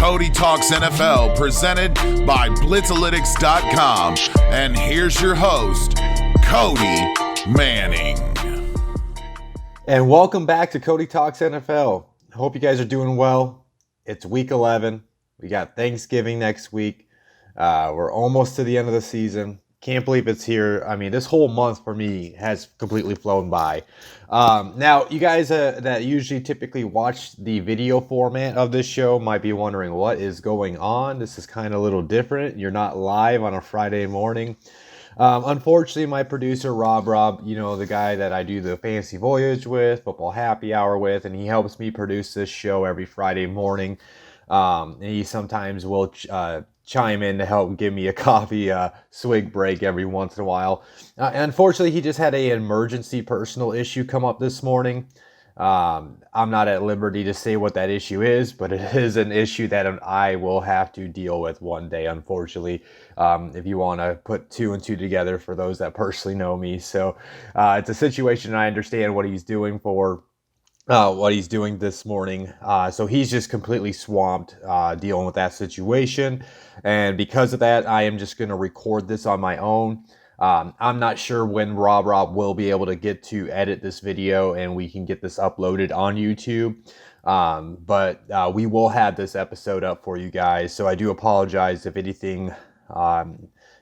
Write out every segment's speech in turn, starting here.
Cody Talks NFL, presented by Blitzalytics.com. And here's your host, Cody Manning. And welcome back to Cody Talks NFL. I hope you guys are doing well. It's week 11. We got Thanksgiving next week. We're almost to the end of the season. Can't believe it's here. I mean, this whole month for me has completely flown by. Now, you guys that usually typically watch the video format of this show might be wondering what is going on. This is kind of a little different. You're not live on a Friday morning. Unfortunately, my producer, Rob, you know, the guy that I do the Fantasy Voyage with, Football Happy Hour with, and he helps me produce this show every Friday morning. And he sometimes will chime in to help give me a coffee swig break every once in a while. Unfortunately, he just had an emergency personal issue come up this morning. I'm not at liberty to say what that issue is, but it is an issue that I will have to deal with one day, unfortunately, if you want to put two and two together for those that personally know me. So it's a situation I understand what he's doing this morning. So he's just completely swamped dealing with that situation. And because of that, I am just going to record this on my own. I'm not sure when Rob will be able to get to edit this video and we can get this uploaded on YouTube. But we will have this episode up for you guys. So I do apologize if anything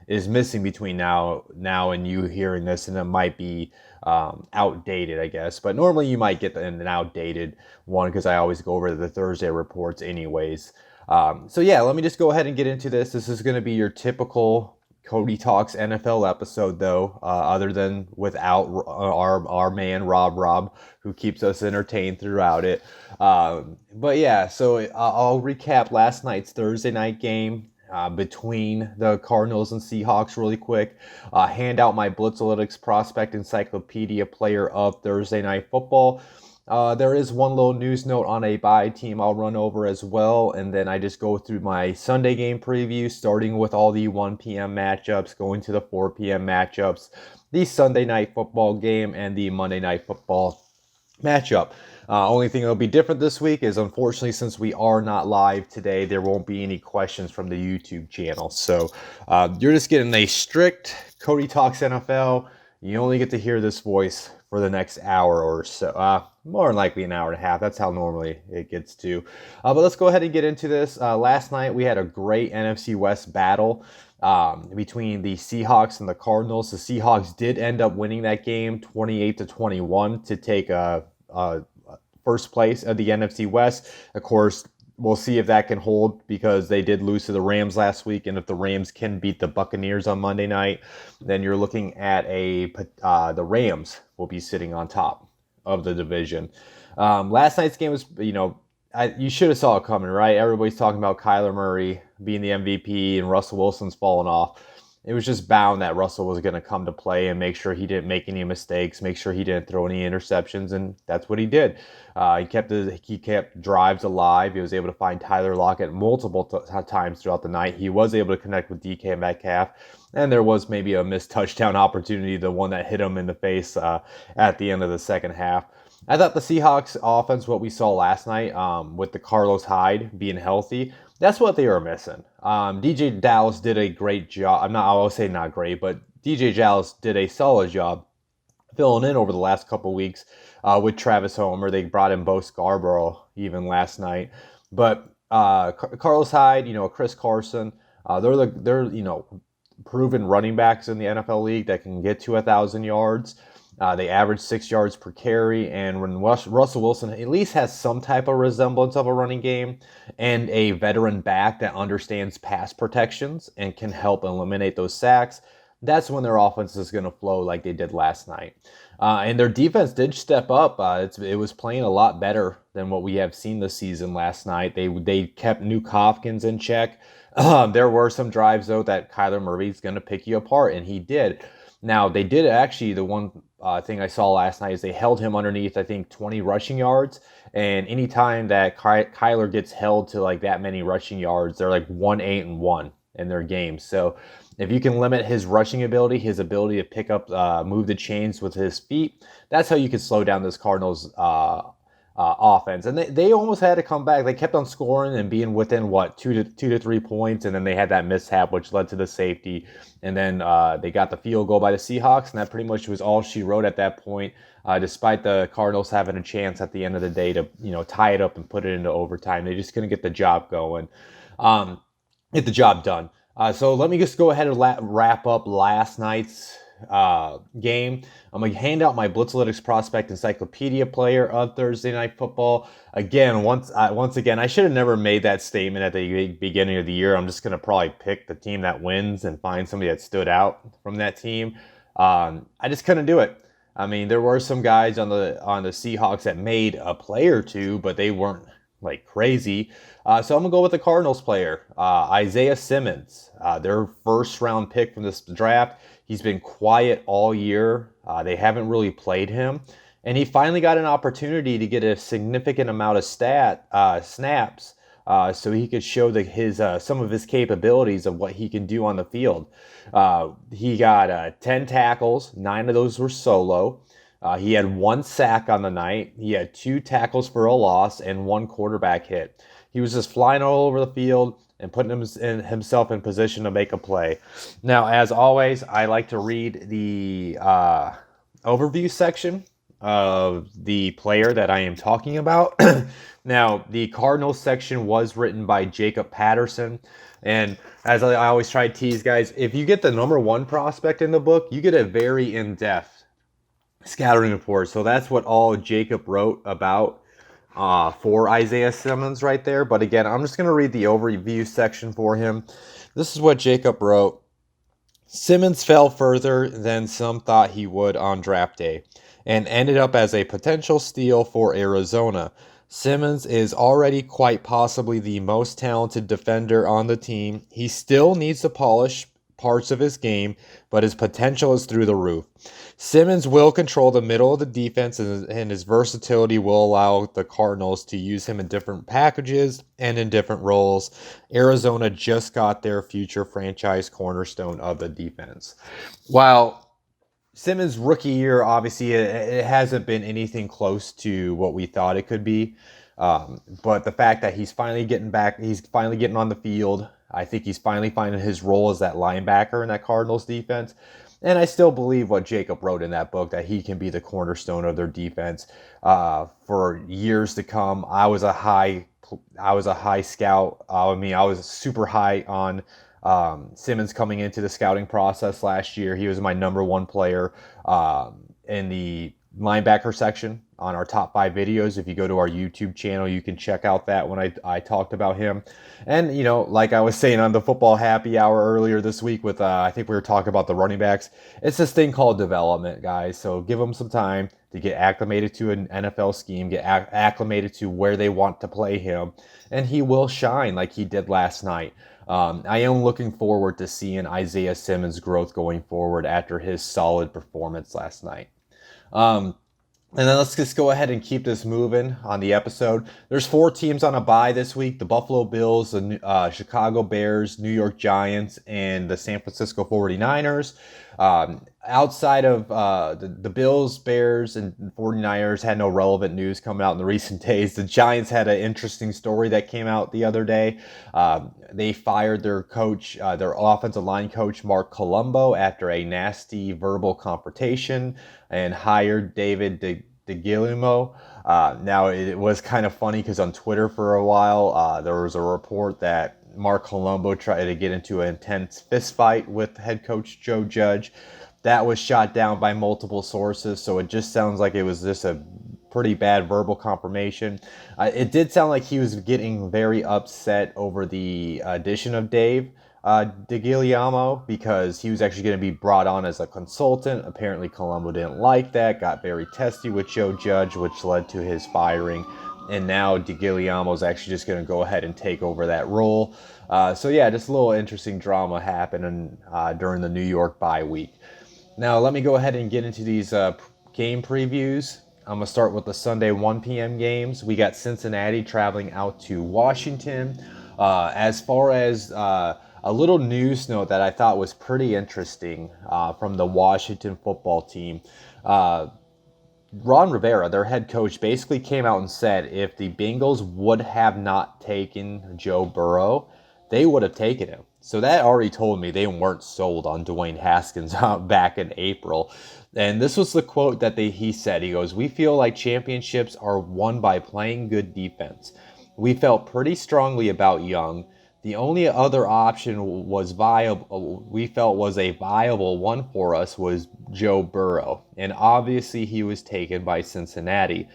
is missing between now and you hearing this, and it might be outdated, I guess. But normally you might get an outdated one because I always go over the Thursday reports anyways. So yeah, let me just go ahead and get into this. This is going to be your typical Cody Talks NFL episode, though, other than without our man Rob, who keeps us entertained throughout it. But yeah, so I'll recap last night's Thursday night game between the Cardinals and Seahawks really quick. Hand out my Blitzalytics Prospect Encyclopedia player of Thursday Night Football. There is one little news note on a bye team I'll run over as well, and then I just go through my Sunday game preview, starting with all the 1 p.m. matchups, going to the 4 p.m. matchups, the Sunday Night Football game, and the Monday Night Football matchup. Only thing that'll be different this week is, unfortunately, since we are not live today, there won't be any questions from the YouTube channel. So you're just getting a strict Cody Talks NFL. You only get to hear this voice for the next hour or so. More than likely an hour and a half. That's how normally it gets to. But let's go ahead and get into this. Last night we had a great NFC West battle between the Seahawks and the Cardinals. The Seahawks did end up winning that game 28-21 to take first place of the NFC West. Of course, we'll see if that can hold because they did lose to the Rams last week. And if the Rams can beat the Buccaneers on Monday night, then you're looking at the Rams will be sitting on top of the division. Last night's game was, you should have saw it coming, right? Everybody's talking about Kyler Murray being the MVP and Russell Wilson's falling off. It was just bound that Russell was going to come to play and make sure he didn't make any mistakes, make sure he didn't throw any interceptions, and that's what he did. He kept drives alive. He was able to find Tyler Lockett multiple times throughout the night. He was able to connect with DK Metcalf, and there was maybe a missed touchdown opportunity, the one that hit him in the face at the end of the second half. I thought the Seahawks offense, what we saw last night with the Carlos Hyde being healthy, that's what they were missing. DJ Dallas did a great job. I will say not great, but DJ Dallas did a solid job filling in over the last couple weeks with Travis Homer. They brought in Bo Scarborough even last night. But Carlos Hyde, Chris Carson, they're proven running backs in the NFL league that can get to 1,000 yards. They average 6 yards per carry, and when Russell Wilson at least has some type of resemblance of a running game and a veteran back that understands pass protections and can help eliminate those sacks, that's when their offense is going to flow like they did last night. And their defense did step up. It was playing a lot better than what we have seen this season last night. They kept Nuke Hopkins in check. There were some drives, though, that Kyler Murray's going to pick you apart, and he did. Now, they did actually, the one thing I saw last night is they held him underneath, I think, 20 rushing yards. And anytime that Kyler gets held to like that many rushing yards, they're like 1-8-1 in their games. So if you can limit his rushing ability, his ability to pick up, move the chains with his feet, that's how you can slow down this Cardinals offense, and they almost had to come back. They kept on scoring and being within two to 3 points, and then they had that mishap which led to the safety, and then they got the field goal by the Seahawks, and that pretty much was all she wrote at that point. Despite the Cardinals having a chance at the end of the day to tie it up and put it into overtime, they just couldn't get the job going, get the job done. So let me just go ahead and wrap up last night's game. I'm going to hand out my Blitzalytics Prospect Encyclopedia player of Thursday Night Football. Again, once again, I should have never made that statement at the beginning of the year. I'm just going to probably pick the team that wins and find somebody that stood out from that team. I just couldn't do it. I mean, there were some guys on the Seahawks that made a play or two, but they weren't like crazy. So I'm going to go with the Cardinals player, Isaiah Simmons, their first round pick from this draft. He's been quiet all year. They haven't really played him. And he finally got an opportunity to get a significant amount of snaps so he could show his some of his capabilities of what he can do on the field. He got 10 tackles. 9 of those were solo. He had 1 sack on the night. He had 2 tackles for a loss and 1 quarterback hit. He was just flying all over the field and putting himself in position to make a play. Now, as always, I like to read the overview section of the player that I am talking about. Now, the Cardinals section was written by Jacob Patterson. And as I always try to tease guys, if you get the number 1 prospect in the book, you get a very in-depth scouting report. So that's what all Jacob wrote about for Isaiah Simmons right there. But again, I'm just going to read the overview section for him. This is what Jacob wrote. Simmons fell further than some thought he would on draft day and ended up as a potential steal for Arizona. Simmons is already quite possibly the most talented defender on the team. He still needs to polish parts of his game, but his potential is through the roof. Simmons will control the middle of the defense, and his versatility will allow the Cardinals to use him in different packages and in different roles. Arizona just got their future franchise cornerstone of the defense. While Simmons' rookie year, obviously, it hasn't been anything close to what we thought it could be. But the fact that he's finally getting back, he's finally getting on the field. I think he's finally finding his role as that linebacker in that Cardinals defense. And I still believe what Jacob wrote in that book, that he can be the cornerstone of their defense for years to come. I was a high scout. I was super high on Simmons coming into the scouting process last year. He was my number 1 player in the linebacker section on our top 5 videos. If you go to our YouTube channel, you can check out that when I talked about him. And, like I was saying on the football happy hour earlier this week with, I think we were talking about the running backs. It's this thing called development, guys. So give them some time to get acclimated to an NFL scheme, get acclimated to where they want to play him, and he will shine like he did last night. I am looking forward to seeing Isaiah Simmons' growth going forward after his solid performance last night. And then let's just go ahead and keep this moving on the episode. There's 4 teams on a bye this week: the Buffalo Bills, the Chicago Bears, New York Giants, and the San Francisco 49ers. Outside of the Bills, Bears, and 49ers had no relevant news coming out in the recent days. The Giants had an interesting story that came out the other day. They fired their coach, their offensive line coach, Mark Colombo, after a nasty verbal confrontation, and hired David DeGuillermo. Now, it was kind of funny because on Twitter for a while, there was a report that Mark Colombo tried to get into an intense fist fight with head coach Joe Judge. That was shot down by multiple sources, so it just sounds like it was just a pretty bad verbal confirmation. It did sound like he was getting very upset over the addition of Dave DeGuillermo, because he was actually going to be brought on as a consultant. Apparently Colombo didn't like that, got very testy with Joe Judge, which led to his firing. And now DeGuillermo is actually just going to go ahead and take over that role. So yeah, just a little interesting drama happening during the New York bye week. Now let me go ahead and get into these game previews. I'm going to start with the Sunday 1 p.m. games. We got Cincinnati traveling out to Washington. As far as a little news note that I thought was pretty interesting from the Washington football team. Ron Rivera, their head coach, basically came out and said if the Bengals would have not taken Joe Burrow, they would have taken him. So that already told me they weren't sold on Dwayne Haskins back in April. And this was the quote that he said. He goes, "We feel like championships are won by playing good defense. We felt pretty strongly about Young. The only other option was viable, we felt was a viable one for us, was Joe Burrow. And obviously he was taken by Cincinnati.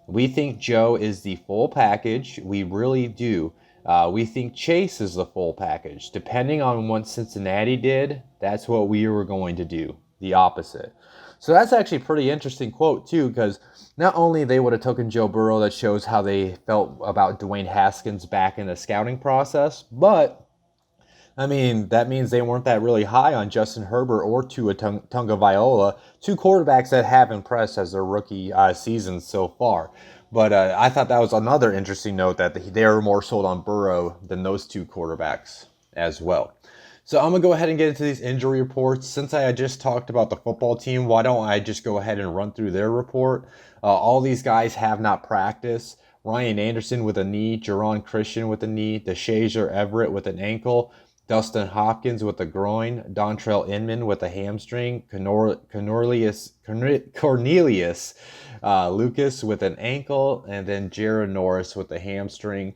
We think Joe is the full package. We really do. We think Chase is the full package. Depending on what Cincinnati did, that's what we were going to do. The opposite." So that's actually a pretty interesting quote too, because not only they would have taken Joe Burrow, that shows how they felt about Dwayne Haskins back in the scouting process, but I mean, that means they weren't that really high on Justin Herbert or Tua Tagovailoa, two quarterbacks that have impressed as their rookie seasons so far. But I thought that was another interesting note that they were more sold on Burrow than those two quarterbacks as well. So I'm going to go ahead and get into these injury reports. Since I had just talked about the football team, why don't I just go ahead and run through their report? All these guys have not practiced. Ryan Anderson with a knee, Jerron Christian with a knee, DeShazier Everett with an ankle, Dustin Hopkins with a groin, Dontrell Inman with a hamstring, Cornelius Lucas with an ankle, and then Jared Norris with a hamstring.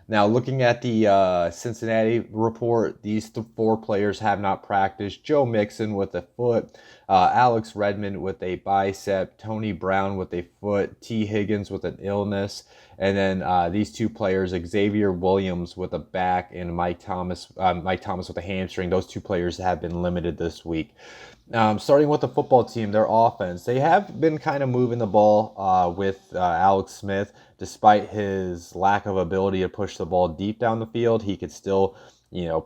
Now, looking at the Cincinnati report, these four players have not practiced. Joe Mixon with a foot, Alex Redmond with a bicep, Tony Brown with a foot, T. Higgins with an illness, and then these two players, Xavier Williams with a back and Mike Thomas with a hamstring. Those two players have been limited this week. Starting with the football team, their offense, they have been kind of moving the ball with Alex Smith. Despite his lack of ability to push the ball deep down the field, he could still,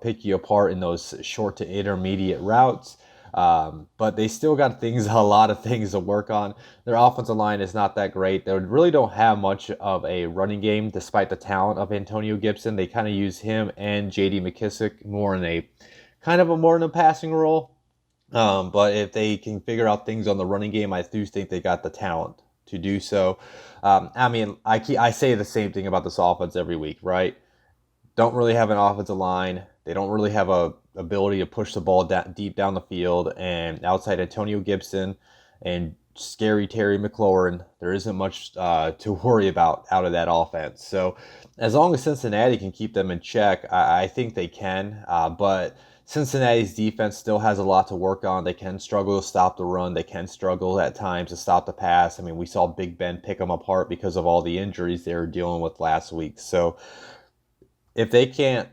pick you apart in those short to intermediate routes. But they still got a lot of things to work on. Their offensive line is not that great. They really don't have much of a running game, despite the talent of Antonio Gibson. They kind of use him and J.D. McKissick more in a passing role. But if they can figure out things on the running game, I do think they got the talent to do so. I say the same thing about this offense every week, right? Don't really have an offensive line. They don't really have a ability to push the ball deep down the field. And outside Antonio Gibson and scary Terry McLaurin, there isn't much to worry about out of that offense. So as long as Cincinnati can keep them in check, I think they can. But Cincinnati's defense still has a lot to work on. They can struggle to stop the run. They can struggle at times to stop the pass. I mean, we saw Big Ben pick them apart because of all the injuries they were dealing with last week. So if they can't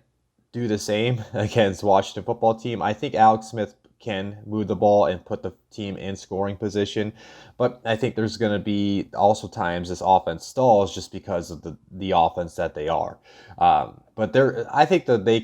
do the same against Washington football team, I think Alex Smith can move the ball and put the team in scoring position. But I think there's going to be also times this offense stalls just because of the offense that they are. But I think that they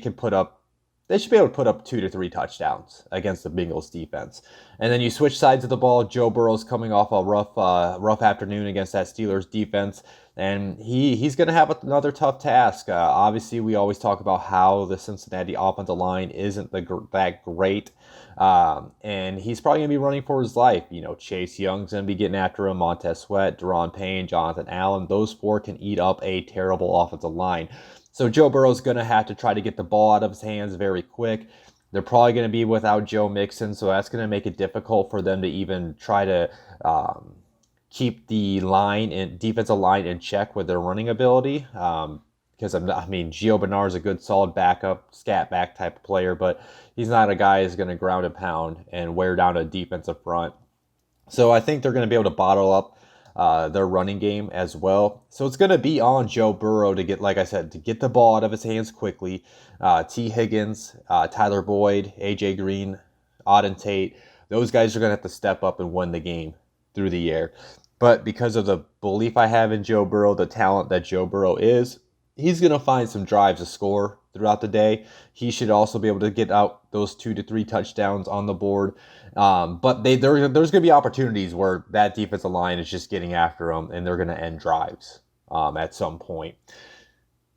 should be able to put up 2 to 3 touchdowns against the Bengals defense. And then you switch sides of the ball. Joe Burrow's coming off a rough afternoon against that Steelers defense, and he's going to have another tough task. Obviously, we always talk about how the Cincinnati offensive line isn't that great, and he's probably going to be running for his life. Chase Young's going to be getting after him, Montez Sweat, Deron Payne, Jonathan Allen. Those four can eat up a terrible offensive line. So Joe Burrow's going to have to try to get the ball out of his hands very quick. They're probably going to be without Joe Mixon, so that's going to make it difficult for them to even try to keep the defensive line in check with their running ability. Because Gio Bernard is a good, solid backup, scat back type of player, but he's not a guy who's going to ground and pound and wear down a defensive front. So I think they're going to be able to bottle up their running game as well. So it's going to be on Joe Burrow to get the ball out of his hands quickly. T. Higgins, Tyler Boyd, A.J. Green, Auden Tate, those guys are going to have to step up and win the game through the air. But because of the belief I have in Joe Burrow, the talent that Joe Burrow is, he's going to find some drives to score throughout the day. He should also be able to get out those 2 to 3 touchdowns on the board. But there's going to be opportunities where that defensive line is just getting after them, and they're going to end drives at some point.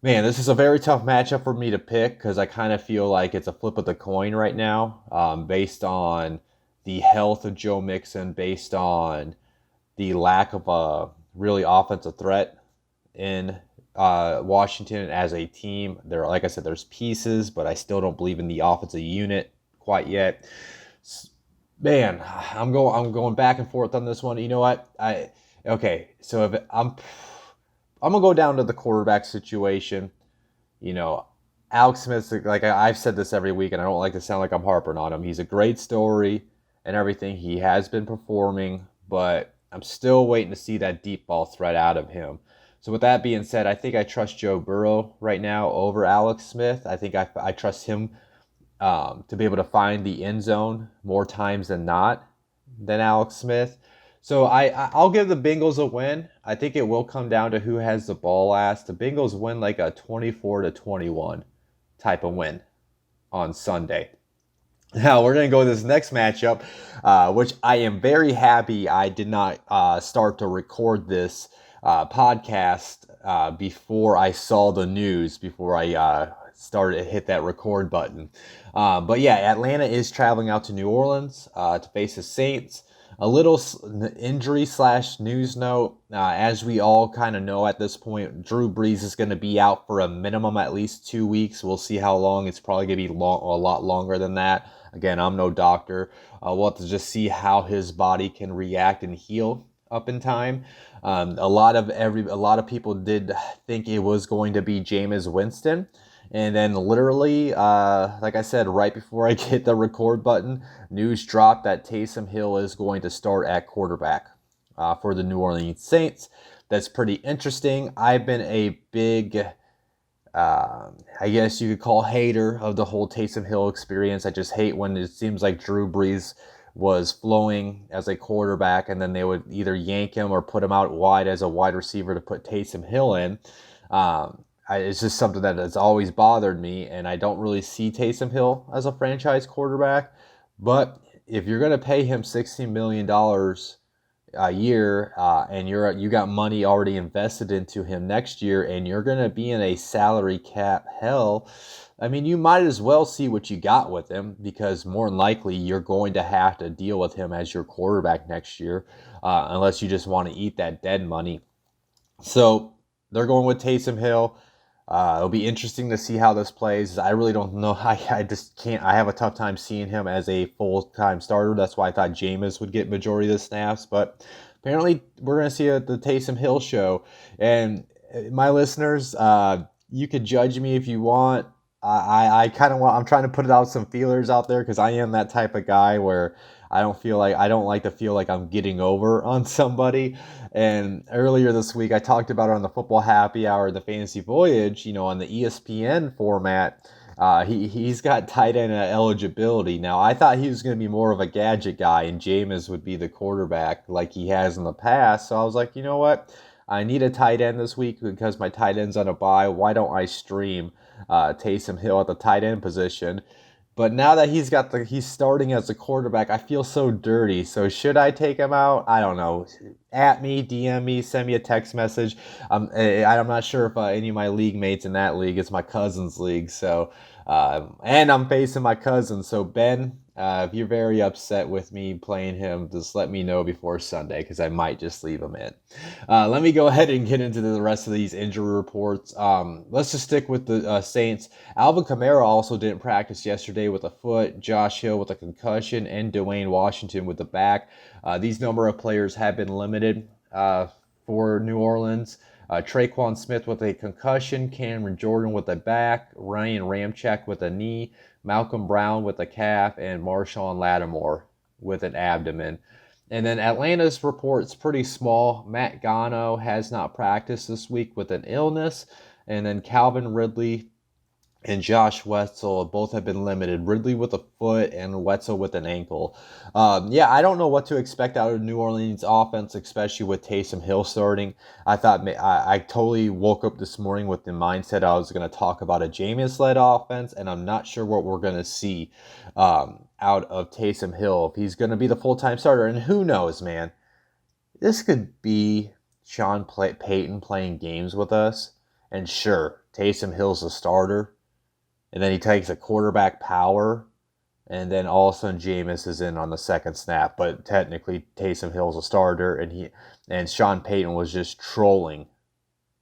Man, this is a very tough matchup for me to pick because I kind of feel like it's a flip of the coin right now based on the health of Joe Mixon, based on the lack of a really offensive threat in Washington as a team. There, like I said, there's pieces, but I still don't believe in the offensive unit quite yet. Man, I'm going back and forth on this one. You know what? So if I'm gonna go down to the quarterback situation. You know, Alex Smith, like I've said this every week, and I don't like to sound like I'm harping on him. He's a great story and everything. He has been performing, but I'm still waiting to see that deep ball threat out of him. So with that being said, I think I trust Joe Burrow right now over Alex Smith. I think I trust him to be able to find the end zone more times than not than Alex Smith. So I'll give the Bengals a win. I think it will come down to who has the ball last. The Bengals win like a 24-21 type of win on Sunday. Now we're going to go to this next matchup, which I am very happy I did not start to record this podcast before I saw the news, before I started to hit that record button. But yeah, Atlanta is traveling out to New Orleans to face the Saints. A little injury / news note, as we all kind of know at this point, Drew Brees is going to be out for a minimum at least 2 weeks. We'll see how long. It's probably going to be a lot longer than that. Again, I'm no doctor. We'll have to just see how his body can react and heal up in time. A lot of people did think it was going to be Jameis Winston. And then literally, like I said, right before I hit the record button, news dropped that Taysom Hill is going to start at quarterback for the New Orleans Saints. That's pretty interesting. I've been a big, I guess you could call hater of the whole Taysom Hill experience. I just hate when it seems like Drew Brees was flowing as a quarterback and then they would either yank him or put him out wide as a wide receiver to put Taysom Hill in. It's just something that has always bothered me, and I don't really see Taysom Hill as a franchise quarterback. But if you're going to pay him $16 million a year, and you got money already invested into him next year, and you're going to be in a salary cap hell, I mean, you might as well see what you got with him, because more than likely you're going to have to deal with him as your quarterback next year, unless you just want to eat that dead money. So they're going with Taysom Hill. It'll be interesting to see how this plays. I really don't know. I just can't. I have a tough time seeing him as a full-time starter. That's why I thought Jameis would get majority of the snaps. But apparently we're going to see the Taysom Hill show. And my listeners, you could judge me if you want. I kind of want. I'm trying to put out some feelers out there because I am that type of guy where I don't like to feel like I'm getting over on somebody. And earlier this week, I talked about it on the Football Happy Hour, the Fantasy Voyage, on the ESPN format. He's got tight end eligibility. Now, I thought he was going to be more of a gadget guy and Jameis would be the quarterback like he has in the past. So I was like, you know what? I need a tight end this week because my tight end's on a bye. Why don't I stream Taysom Hill at the tight end position? But now that he's starting as a quarterback, I feel so dirty. So should I take him out? I don't know. At me, DM me, send me a text message. I'm not sure if any of my league mates in that league. It's my cousin's league. So, and I'm facing my cousin. So Ben, if you're very upset with me playing him, just let me know before Sunday because I might just leave him in. Let me go ahead and get into the rest of these injury reports. Let's just stick with the Saints. Alvin Kamara also didn't practice yesterday with a foot, Josh Hill with a concussion, and Dwayne Washington with the back. These number of players have been limited for New Orleans. Traquan Smith with a concussion, Cameron Jordan with a back, Ryan Ramczyk with a knee, Malcolm Brown with a calf, and Marshawn Lattimore with an abdomen. And then Atlanta's report's pretty small. Matt Gano has not practiced this week with an illness. And then Calvin Ridley and Josh Wetzel both have been limited. Ridley with a foot and Wetzel with an ankle. I don't know what to expect out of New Orleans offense, especially with Taysom Hill starting. I totally woke up this morning with the mindset I was going to talk about a Jameis-led offense, and I'm not sure what we're going to see out of Taysom Hill if he's going to be the full-time starter. And who knows, man? This could be Sean Payton playing games with us, and sure, Taysom Hill's the starter. And then he takes a quarterback power and then all of a sudden Jameis is in on the second snap, but technically Taysom Hill's a starter, and Sean Payton was just trolling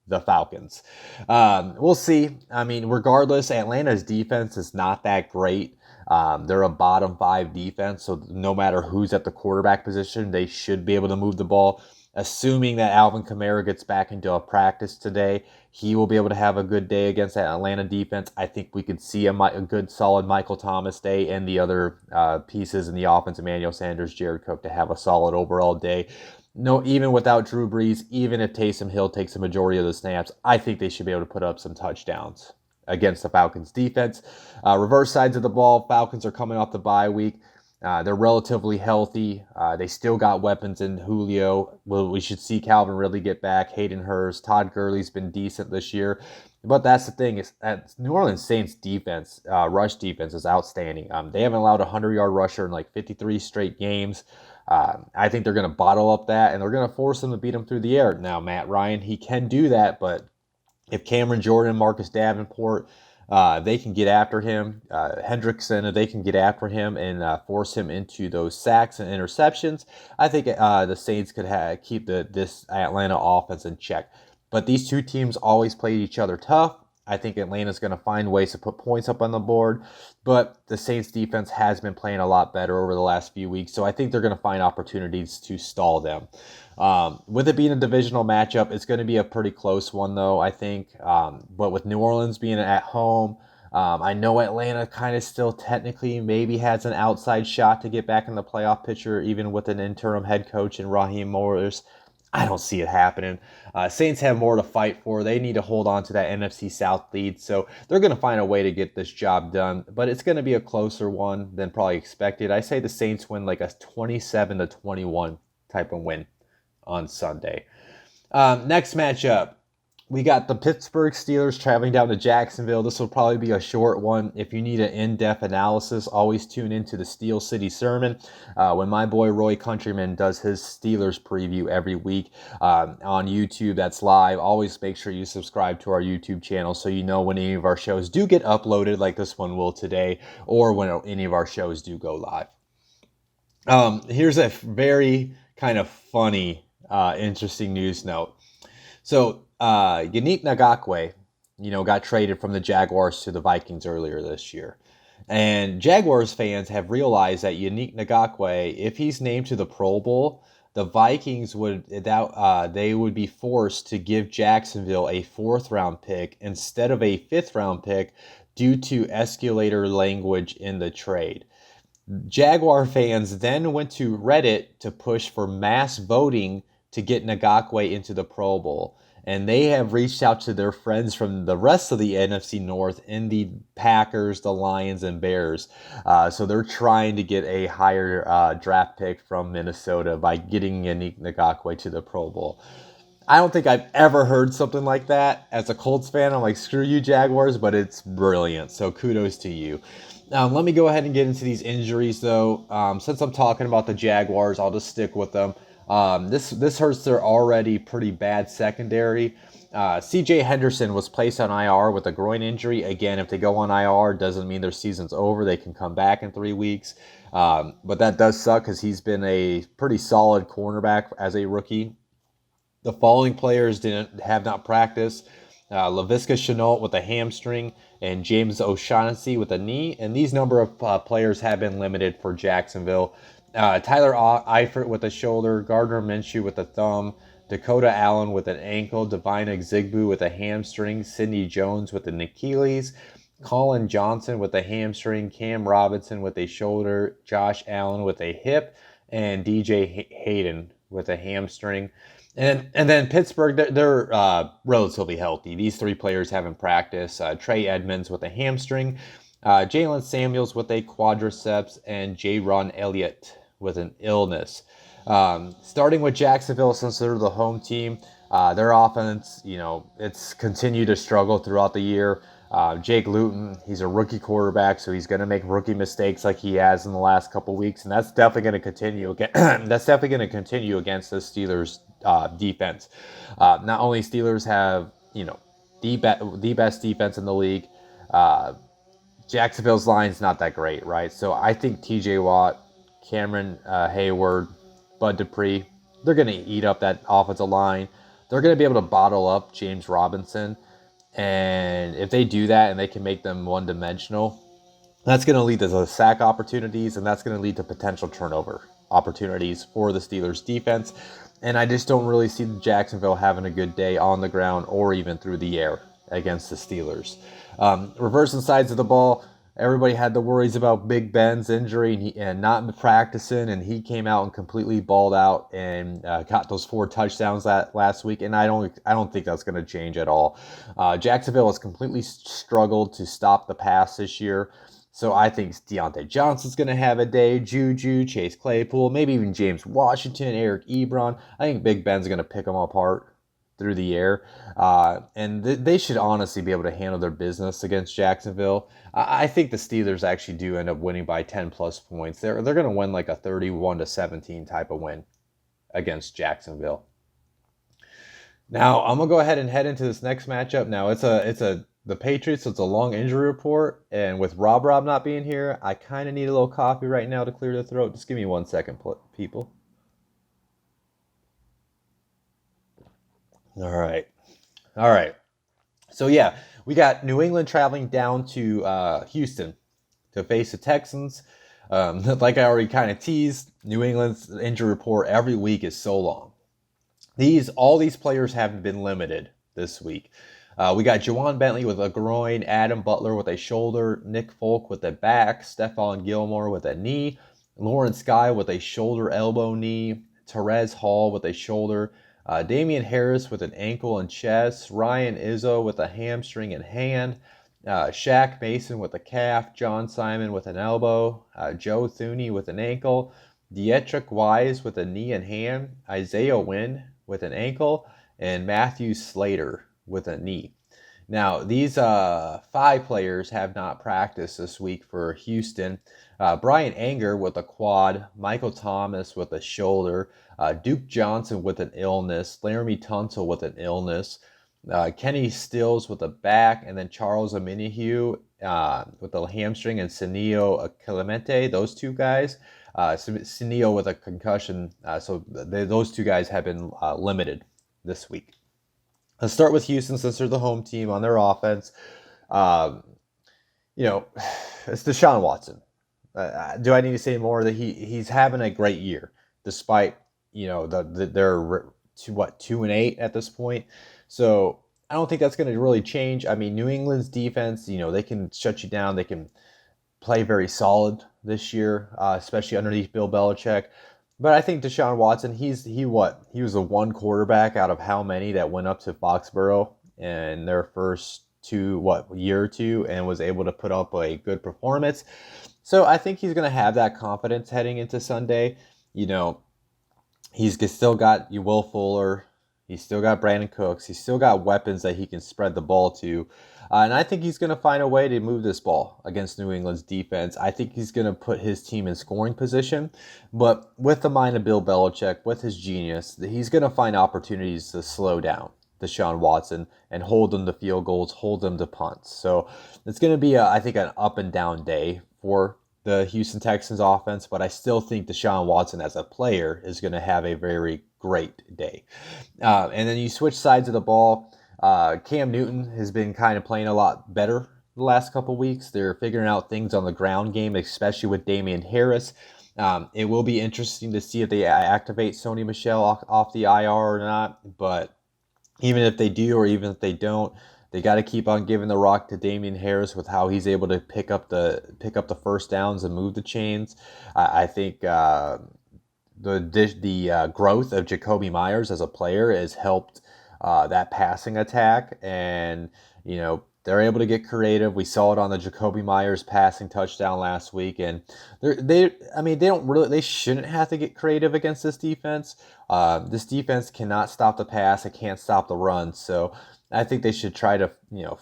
the Falcons. We'll see. I mean, regardless, Atlanta's defense is not that great. They're a bottom 5 defense, so no matter who's at the quarterback position, they should be able to move the ball. Assuming that Alvin Kamara gets back into a practice today, he will be able to have a good day against that Atlanta defense. I think we could see a good, solid Michael Thomas day, and the other pieces in the offense, Emmanuel Sanders, Jared Cook, to have a solid overall day. No, even without Drew Brees, even if Taysom Hill takes the majority of the snaps, I think they should be able to put up some touchdowns against the Falcons defense. Reverse sides of the ball, Falcons are coming off the bye week. They're relatively healthy. They still got weapons in Julio. Well, we should see Calvin Ridley get back. Hayden Hurst. Todd Gurley's been decent this year. But that's the thing, is that New Orleans Saints defense, rush defense, is outstanding. They haven't allowed a 100-yard rusher in like 53 straight games. I think they're going to bottle up that, and they're going to force them to beat them through the air. Now, Matt Ryan, he can do that, but if Cameron Jordan, Marcus Davenport, they can get after him, Hendrickson, if they can get after him and force him into those sacks and interceptions, I think the Saints could keep this Atlanta offense in check. But these two teams always play each other tough. I think Atlanta's going to find ways to put points up on the board, but the Saints defense has been playing a lot better over the last few weeks, so I think they're going to find opportunities to stall them. With it being a divisional matchup, it's going to be a pretty close one, though, I think. But with New Orleans being at home, I know Atlanta kind of still technically maybe has an outside shot to get back in the playoff picture, even with an interim head coach in Raheem Morris. I don't see it happening. Saints have more to fight for. They need to hold on to that NFC South lead, so they're going to find a way to get this job done, but it's going to be a closer one than probably expected. I say the Saints win like a 27-21 type of win on Sunday. Next matchup, we got the Pittsburgh Steelers traveling down to Jacksonville. This will probably be a short one. If you need an in-depth analysis, always tune into the Steel City Sermon when my boy Roy Countryman does his Steelers preview every week on YouTube. That's live. Always make sure you subscribe to our YouTube channel so you know when any of our shows do get uploaded, like this one will today, or when any of our shows do go live. Here's a very kind of funny, interesting news note. So, Yannick Ngakoue, got traded from the Jaguars to the Vikings earlier this year. And Jaguars fans have realized that Yannick Ngakoue, if he's named to the Pro Bowl, the Vikings would be forced to give Jacksonville a 4th-round pick instead of a 5th-round pick due to escalator language in the trade. Jaguar fans then went to Reddit to push for mass voting to get Ngakoue into the Pro Bowl. And they have reached out to their friends from the rest of the NFC North in the Packers, the Lions, and Bears. So they're trying to get a higher draft pick from Minnesota by getting Yannick Ngakoue to the Pro Bowl. I don't think I've ever heard something like that. As a Colts fan, I'm like, screw you, Jaguars, but it's brilliant. So kudos to you. Let me go ahead and get into these injuries, though. Since I'm talking about the Jaguars, I'll just stick with them. This hurts their already pretty bad secondary. CJ Henderson was placed on IR with a groin injury. Again, if they go on IR, doesn't mean their season's over. They can come back in 3 weeks. But that does suck because he's been a pretty solid cornerback as a rookie. The following players have not practiced. Laviska Shenault with a hamstring and James O'Shaughnessy with a knee. And these number of players have been limited for Jacksonville. Tyler Eifert with a shoulder, Gardner Minshew with a thumb, Dakota Allen with an ankle, Devine Exigbu with a hamstring, Sidney Jones with an Achilles, Colin Johnson with a hamstring, Cam Robinson with a shoulder, Josh Allen with a hip, and DJ Hayden with a hamstring. And then Pittsburgh, they're relatively healthy. These 3 players haven't practiced. Trey Edmonds with a hamstring, Jalen Samuels with a quadriceps, and J-Ron Elliott with an illness. Starting with Jacksonville, since they're the home team, their offense, it's continued to struggle throughout the year. Jake Luton, he's a rookie quarterback, so he's going to make rookie mistakes like he has in the last couple weeks, and that's definitely going to continue. That's definitely going to continue against the Steelers' defense. Not only Steelers have, the best defense in the league. Jacksonville's line's not that great, right? So I think T.J. Watt, Cameron Hayward, Bud Dupree, they're going to eat up that offensive line. They're going to be able to bottle up James Robinson. And if they do that and they can make them one-dimensional, that's going to lead to sack opportunities, and that's going to lead to potential turnover opportunities for the Steelers' defense. And I just don't really see Jacksonville having a good day on the ground or even through the air against the Steelers. Reversing sides of the ball, everybody had the worries about Big Ben's injury and not practicing, and he came out and completely balled out and got those 4 touchdowns last week. And I don't think that's going to change at all. Jacksonville has completely struggled to stop the pass this year. So I think Deontay Johnson's going to have a day. Juju, Chase Claypool, maybe even James Washington, Eric Ebron. I think Big Ben's going to pick them apart through the air. And they should honestly be able to handle their business against Jacksonville. I think the Steelers actually do end up winning by 10-plus points. They're going to win like a 31-17 type of win against Jacksonville. Now, I'm going to go ahead and head into this next matchup. Now, the Patriots, it's a long injury report, and with Rob not being here, I kind of need a little coffee right now to clear the throat. Just give me 1 second, people. All right. So, yeah, we got New England traveling down to Houston to face the Texans. Like I already kind of teased, New England's injury report every week is so long. All these players have been limited this week. We got Juwan Bentley with a groin, Adam Butler with a shoulder, Nick Folk with a back, Stephon Gilmore with a knee, Lawrence Guy with a shoulder, elbow, knee, Terez Hall with a shoulder, Damian Harris with an ankle and chest, Ryan Izzo with a hamstring and hand, Shaq Mason with a calf, John Simon with an elbow, Joe Thuney with an ankle, Dietrich Wise with a knee and hand, Isaiah Wynn with an ankle, and Matthew Slater with a knee. Now, these 5 players have not practiced this week for Houston. Brian Anger with a quad, Michael Thomas with a shoulder, Duke Johnson with an illness, Laramie Tunsil with an illness, Kenny Stills with a back, and then Charles Omenihu with a hamstring, and Senio Clemente, those 2 guys. Senio with a concussion, so those 2 guys have been limited this week. Let's start with Houston since they're the home team on their offense. It's Deshaun Watson. Do I need to say more? That he's having a great year, despite they're 2-8 at this point. So I don't think that's going to really change. I mean, New England's defense, they can shut you down. They can play very solid this year, especially underneath Bill Belichick. But I think Deshaun Watson, he was the one quarterback out of how many that went up to Foxborough in their first year or two and was able to put up a good performance. So I think he's going to have that confidence heading into Sunday. He's still got Will Fuller. He's still got Brandon Cooks. He's still got weapons that he can spread the ball to. And I think he's going to find a way to move this ball against New England's defense. I think he's going to put his team in scoring position. But with the mind of Bill Belichick, with his genius, he's going to find opportunities to slow down Deshaun Watson and hold them to field goals, hold them to punts. So it's going to be, I think, an up and down day for the Houston Texans offense. But I still think Deshaun Watson as a player is going to have a very great day. And then you switch sides of the ball. Cam Newton has been kind of playing a lot better the last couple weeks. They're figuring out things on the ground game, especially with Damian Harris. It will be interesting to see if they activate Sony Michel off the IR or not. But even if they do, or even if they don't, they got to keep on giving the rock to Damian Harris with how he's able to pick up the first downs and move the chains. I think the growth of Jacoby Myers as a player has helped that passing attack, and they're able to get creative. We saw it on the Jacoby Myers passing touchdown last week, and they shouldn't have to get creative against this defense. This defense cannot stop the pass. It can't stop the run. So I think they should try to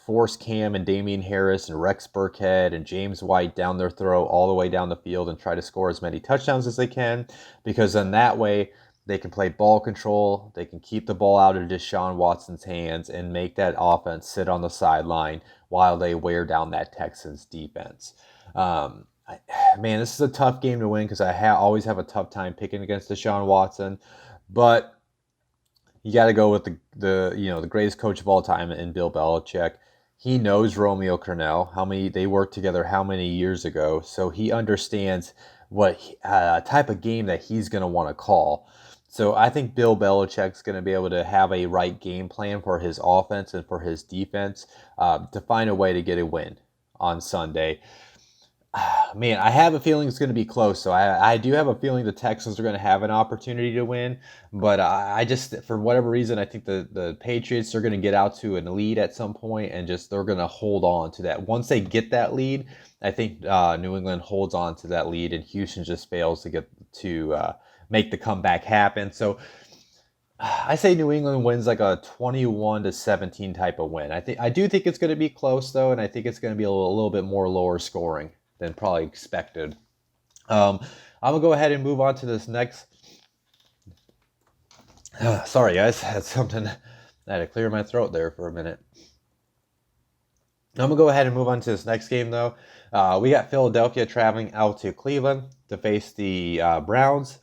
force Cam and Damian Harris and Rex Burkhead and James White down their throat all the way down the field and try to score as many touchdowns as they can, because then that way They can play ball control. They can keep the ball out of Deshaun Watson's hands and make that offense sit on the sideline while they wear down that Texans defense. Man, this is a tough game to win because I always have a tough time picking against Deshaun Watson, but you got to go with the greatest coach of all time in Bill Belichick. He knows Romeo Crennel, they worked together how many years ago, so he understands what type of game that he's going to want to call. So I think Bill Belichick's going to be able to have a right game plan for his offense and for his defense to find a way to get a win on Sunday. Man, I have a feeling it's going to be close. So I do have a feeling the Texans are going to have an opportunity to win. But I just, for whatever reason, I think the Patriots are going to get out to a lead at some point and they're going to hold on to that. Once they get that lead, I think New England holds on to that lead and Houston just fails to make the comeback happen. So I say New England wins like a 21-17 type of win. I do think it's going to be close though, and I think it's going to be a little bit more lower scoring than probably expected. I'm gonna go ahead and move on to this next. Sorry, guys, I had to clear my throat there for a minute. I'm gonna go ahead and move on to this next game though. We got Philadelphia traveling out to Cleveland to face the Browns.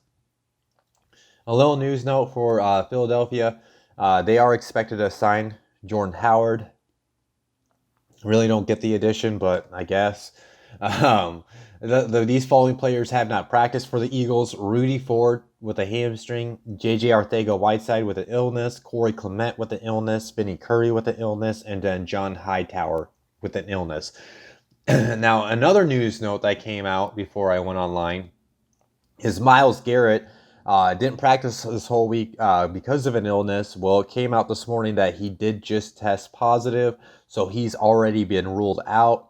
A little news note for Philadelphia: they are expected to sign Jordan Howard. Really don't get the addition, but I guess. These following players have not practiced for the Eagles: Rudy Ford with a hamstring, J.J. Arcega-Whiteside with an illness, Corey Clement with an illness, Vinny Curry with an illness, and then John Hightower with an illness. Now, another news note that came out before I went online is Myles Garrett didn't practice this whole week because of an illness. Well, it came out this morning that he did just test positive, so he's already been ruled out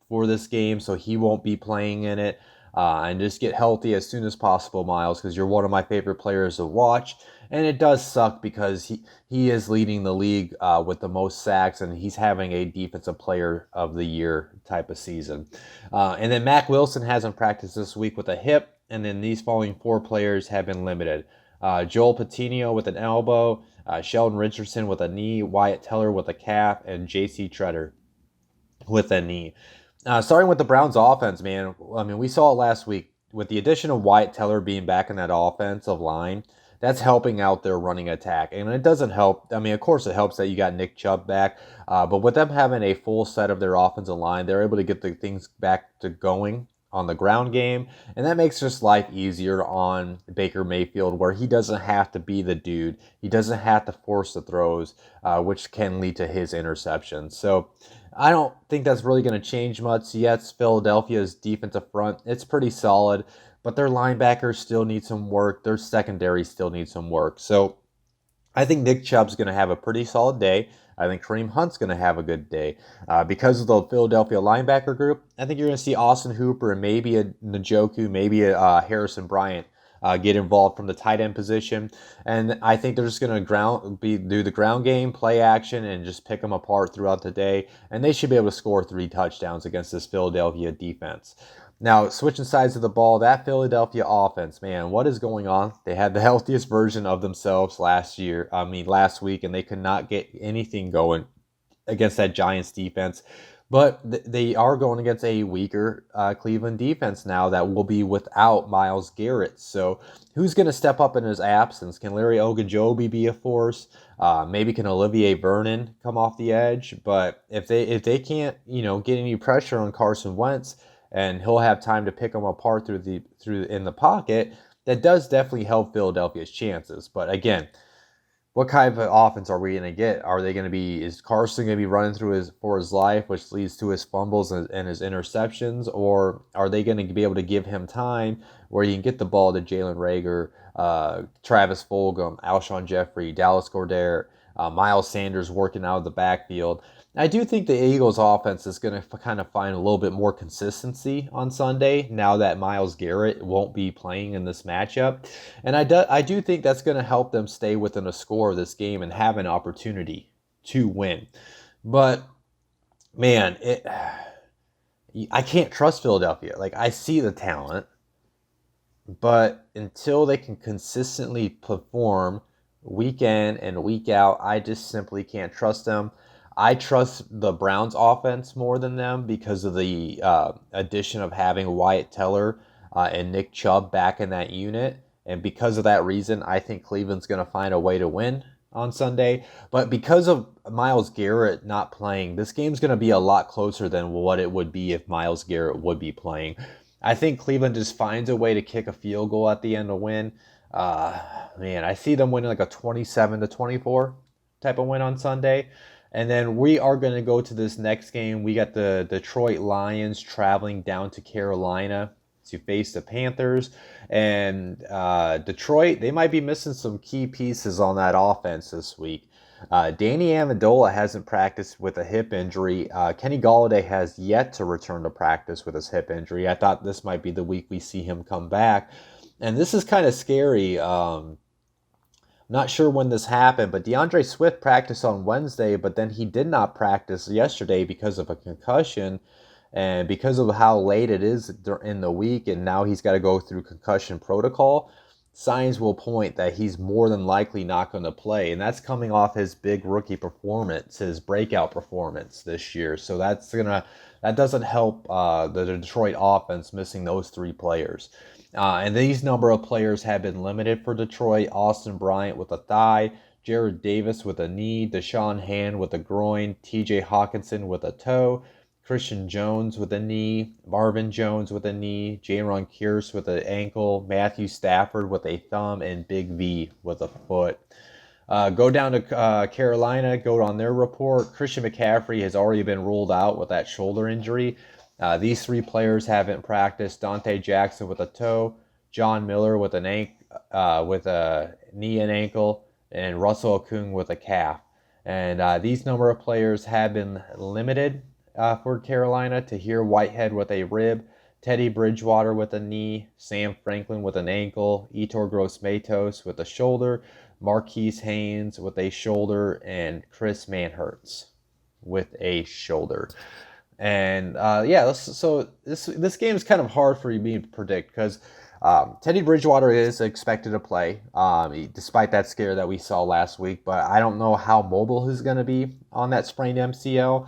for this game, so he won't be playing in it. And just get healthy as soon as possible, Myles, because you're one of my favorite players to watch. And it does suck because he is leading the league with the most sacks, and he's having a Defensive Player of the Year type of season. And then Mac Wilson hasn't practiced this week with a hip, and then these following four players have been limited. Joel Patino with an elbow, Sheldon Richardson with a knee, Wyatt Teller with a calf, and J.C. Treader with a knee. Starting with the Browns offense, man, I mean, we saw it last week. With the addition of Wyatt Teller being back in that offensive line, that's helping out their running attack. And it doesn't help. I mean, of course, it helps that you got Nick Chubb back. But with them having a full set of their offensive line, they're able to get the things back to going on the ground game. And that makes just life easier on Baker Mayfield, where he doesn't have to be the dude. He doesn't have to force the throws, which can lead to his interceptions. So I don't think that's really going to change much. Yes, Philadelphia's defensive front, it's pretty solid, but their linebackers still need some work. Their secondary still needs some work. So I think Nick Chubb's going to have a pretty solid day. I think Kareem Hunt's going to have a good day. Because of the Philadelphia linebacker group, I think you're going to see Austin Hooper and maybe a Njoku, maybe a Harrison Bryant get involved from the tight end position. And I think they're just going to do the ground game, play action, and just pick them apart throughout the day. And they should be able to score 3 touchdowns against this Philadelphia defense. Now, switching sides of the ball, that Philadelphia offense, man, what is going on? They had the healthiest version of themselves last week, and they could not get anything going against that Giants defense. But they are going against a weaker Cleveland defense now that will be without Myles Garrett. So who's going to step up in his absence? Can Larry Ogunjobi be a force? Maybe can Olivier Vernon come off the edge? But if they can't, get any pressure on Carson Wentz, and he'll have time to pick them apart in the pocket, that does definitely help Philadelphia's chances. But again, what kind of offense are we going to get? Is Carson going to be running for his life, which leads to his fumbles and his interceptions? Or are they going to be able to give him time where you can get the ball to Jalen Reagor, Travis Fulgham, Alshon Jeffrey, Dallas Goedert, Miles Sanders working out of the backfield? I do think the Eagles' offense is going to kind of find a little bit more consistency on Sunday now that Myles Garrett won't be playing in this matchup. And I do think that's going to help them stay within a score of this game and have an opportunity to win. But, man, I can't trust Philadelphia. Like, I see the talent. But until they can consistently perform week in and week out, I just simply can't trust them. I trust the Browns offense more than them because of the addition of having Wyatt Teller and Nick Chubb back in that unit. And because of that reason, I think Cleveland's going to find a way to win on Sunday. But because of Myles Garrett not playing, this game's going to be a lot closer than what it would be if Myles Garrett would be playing. I think Cleveland just finds a way to kick a field goal at the end to win. Man, I see them winning like a 27-24 type of win on Sunday. And then we are going to go to this next game. We got the Detroit Lions traveling down to Carolina to face the Panthers. And Detroit, they might be missing some key pieces on that offense this week. Danny Amendola hasn't practiced with a hip injury. Kenny Golladay has yet to return to practice with his hip injury. I thought this might be the week we see him come back. And this is kind of scary. Not sure when this happened, but DeAndre Swift practiced on Wednesday, but then he did not practice yesterday because of a concussion. And because of how late it is in the week, and now he's got to go through concussion protocol, signs will point that he's more than likely not going to play. And that's coming off his big rookie performance, his breakout performance this year. So that doesn't help the Detroit offense missing those three players. And these number of players have been limited for Detroit. Austin Bryant with a thigh, Jared Davis with a knee, Deshaun Hand with a groin, TJ Hawkinson with a toe, Christian Jones with a knee, Marvin Jones with a knee, Jaron Kearse with an ankle, Matthew Stafford with a thumb, and Big V with a foot. Go down to Carolina, go on their report. Christian McCaffrey has already been ruled out with that shoulder injury. These three players haven't practiced. Dante Jackson with a toe, John Miller with with a knee and ankle, and Russell Okung with a calf. And these number of players have been limited for Carolina: Tahir Whitehead with a rib, Teddy Bridgewater with a knee, Sam Franklin with an ankle, Etor Gross-Matos with a shoulder, Marquise Haynes with a shoulder, and Chris Manhertz with a shoulder. And so this game is kind of hard for me to predict because Teddy Bridgewater is expected to play, despite that scare that we saw last week. But I don't know how mobile he's going to be on that sprained MCL.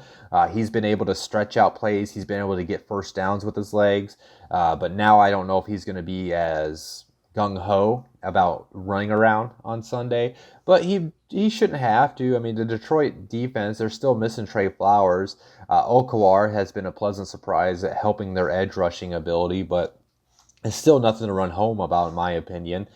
He's been able to stretch out plays. He's been able to get first downs with his legs. But now I don't know if he's going to be as gung-ho about running around on Sunday. But he shouldn't have to. I mean, the Detroit defense, they're still missing Trey Flowers. Okawar has been a pleasant surprise at helping their edge rushing ability, but it's still nothing to run home about, in my opinion.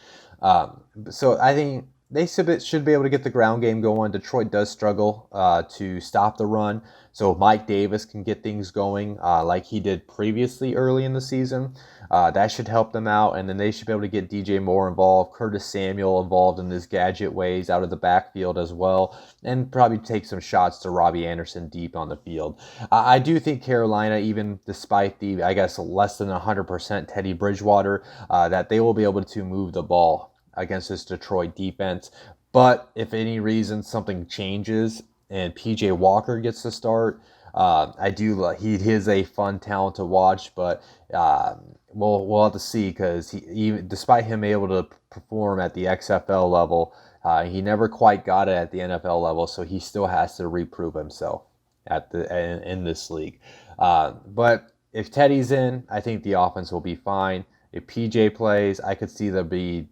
So I think they should be able to get the ground game going. Detroit does struggle to stop the run. So Mike Davis can get things going like he did previously early in the season. That should help them out. And then they should be able to get DJ Moore involved, Curtis Samuel involved in his gadget ways out of the backfield as well, and probably take some shots to Robbie Anderson deep on the field. I do think Carolina, even despite the, I guess, less than 100% Teddy Bridgewater, that they will be able to move the ball against this Detroit defense. But if any reason something changes and PJ Walker gets to start, he is a fun talent to watch, but we'll have to see, because despite him able to perform at the XFL level, he never quite got it at the NFL level, so he still has to reprove himself in this league. But if Teddy's in, I think the offense will be fine. If PJ plays, I could see there be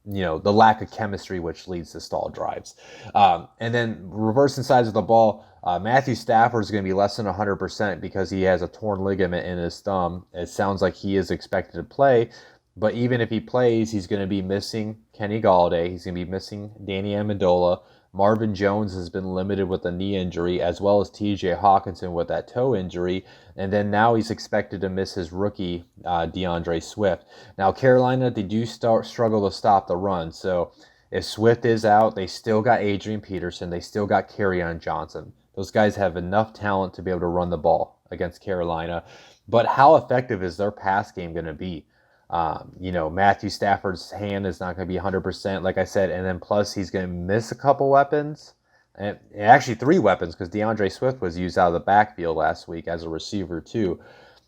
the lack of chemistry, which leads to stall drives. And then reversing sides of the ball, Matthew Stafford is going to be less than 100% because he has a torn ligament in his thumb. It sounds like he is expected to play, but even if he plays, he's going to be missing Kenny Golladay. He's going to be missing Danny Amendola. Marvin Jones has been limited with a knee injury, as well as TJ Hawkinson with that toe injury. And then now he's expected to miss his rookie, DeAndre Swift. Now, Carolina, they do struggle to stop the run. So if Swift is out, they still got Adrian Peterson. They still got Kerryon Johnson. Those guys have enough talent to be able to run the ball against Carolina. But how effective is their pass game going to be? Matthew Stafford's hand is not going to be 100%, like I said, and then plus he's going to miss a couple weapons, and actually 3 weapons, because DeAndre Swift was used out of the backfield last week as a receiver too.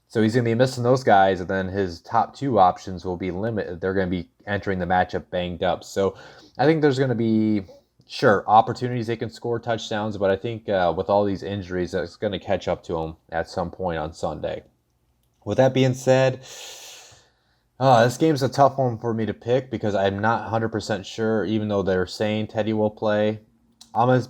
So he's going to be missing those guys, and then his top two options will be limited. They're going to be entering the matchup banged up. So I think there's going to be, sure, opportunities they can score touchdowns, but I think with all these injuries, that's going to catch up to them at some point on Sunday. With that being said, this game's a tough one for me to pick because I'm not 100% sure, even though they're saying Teddy will play.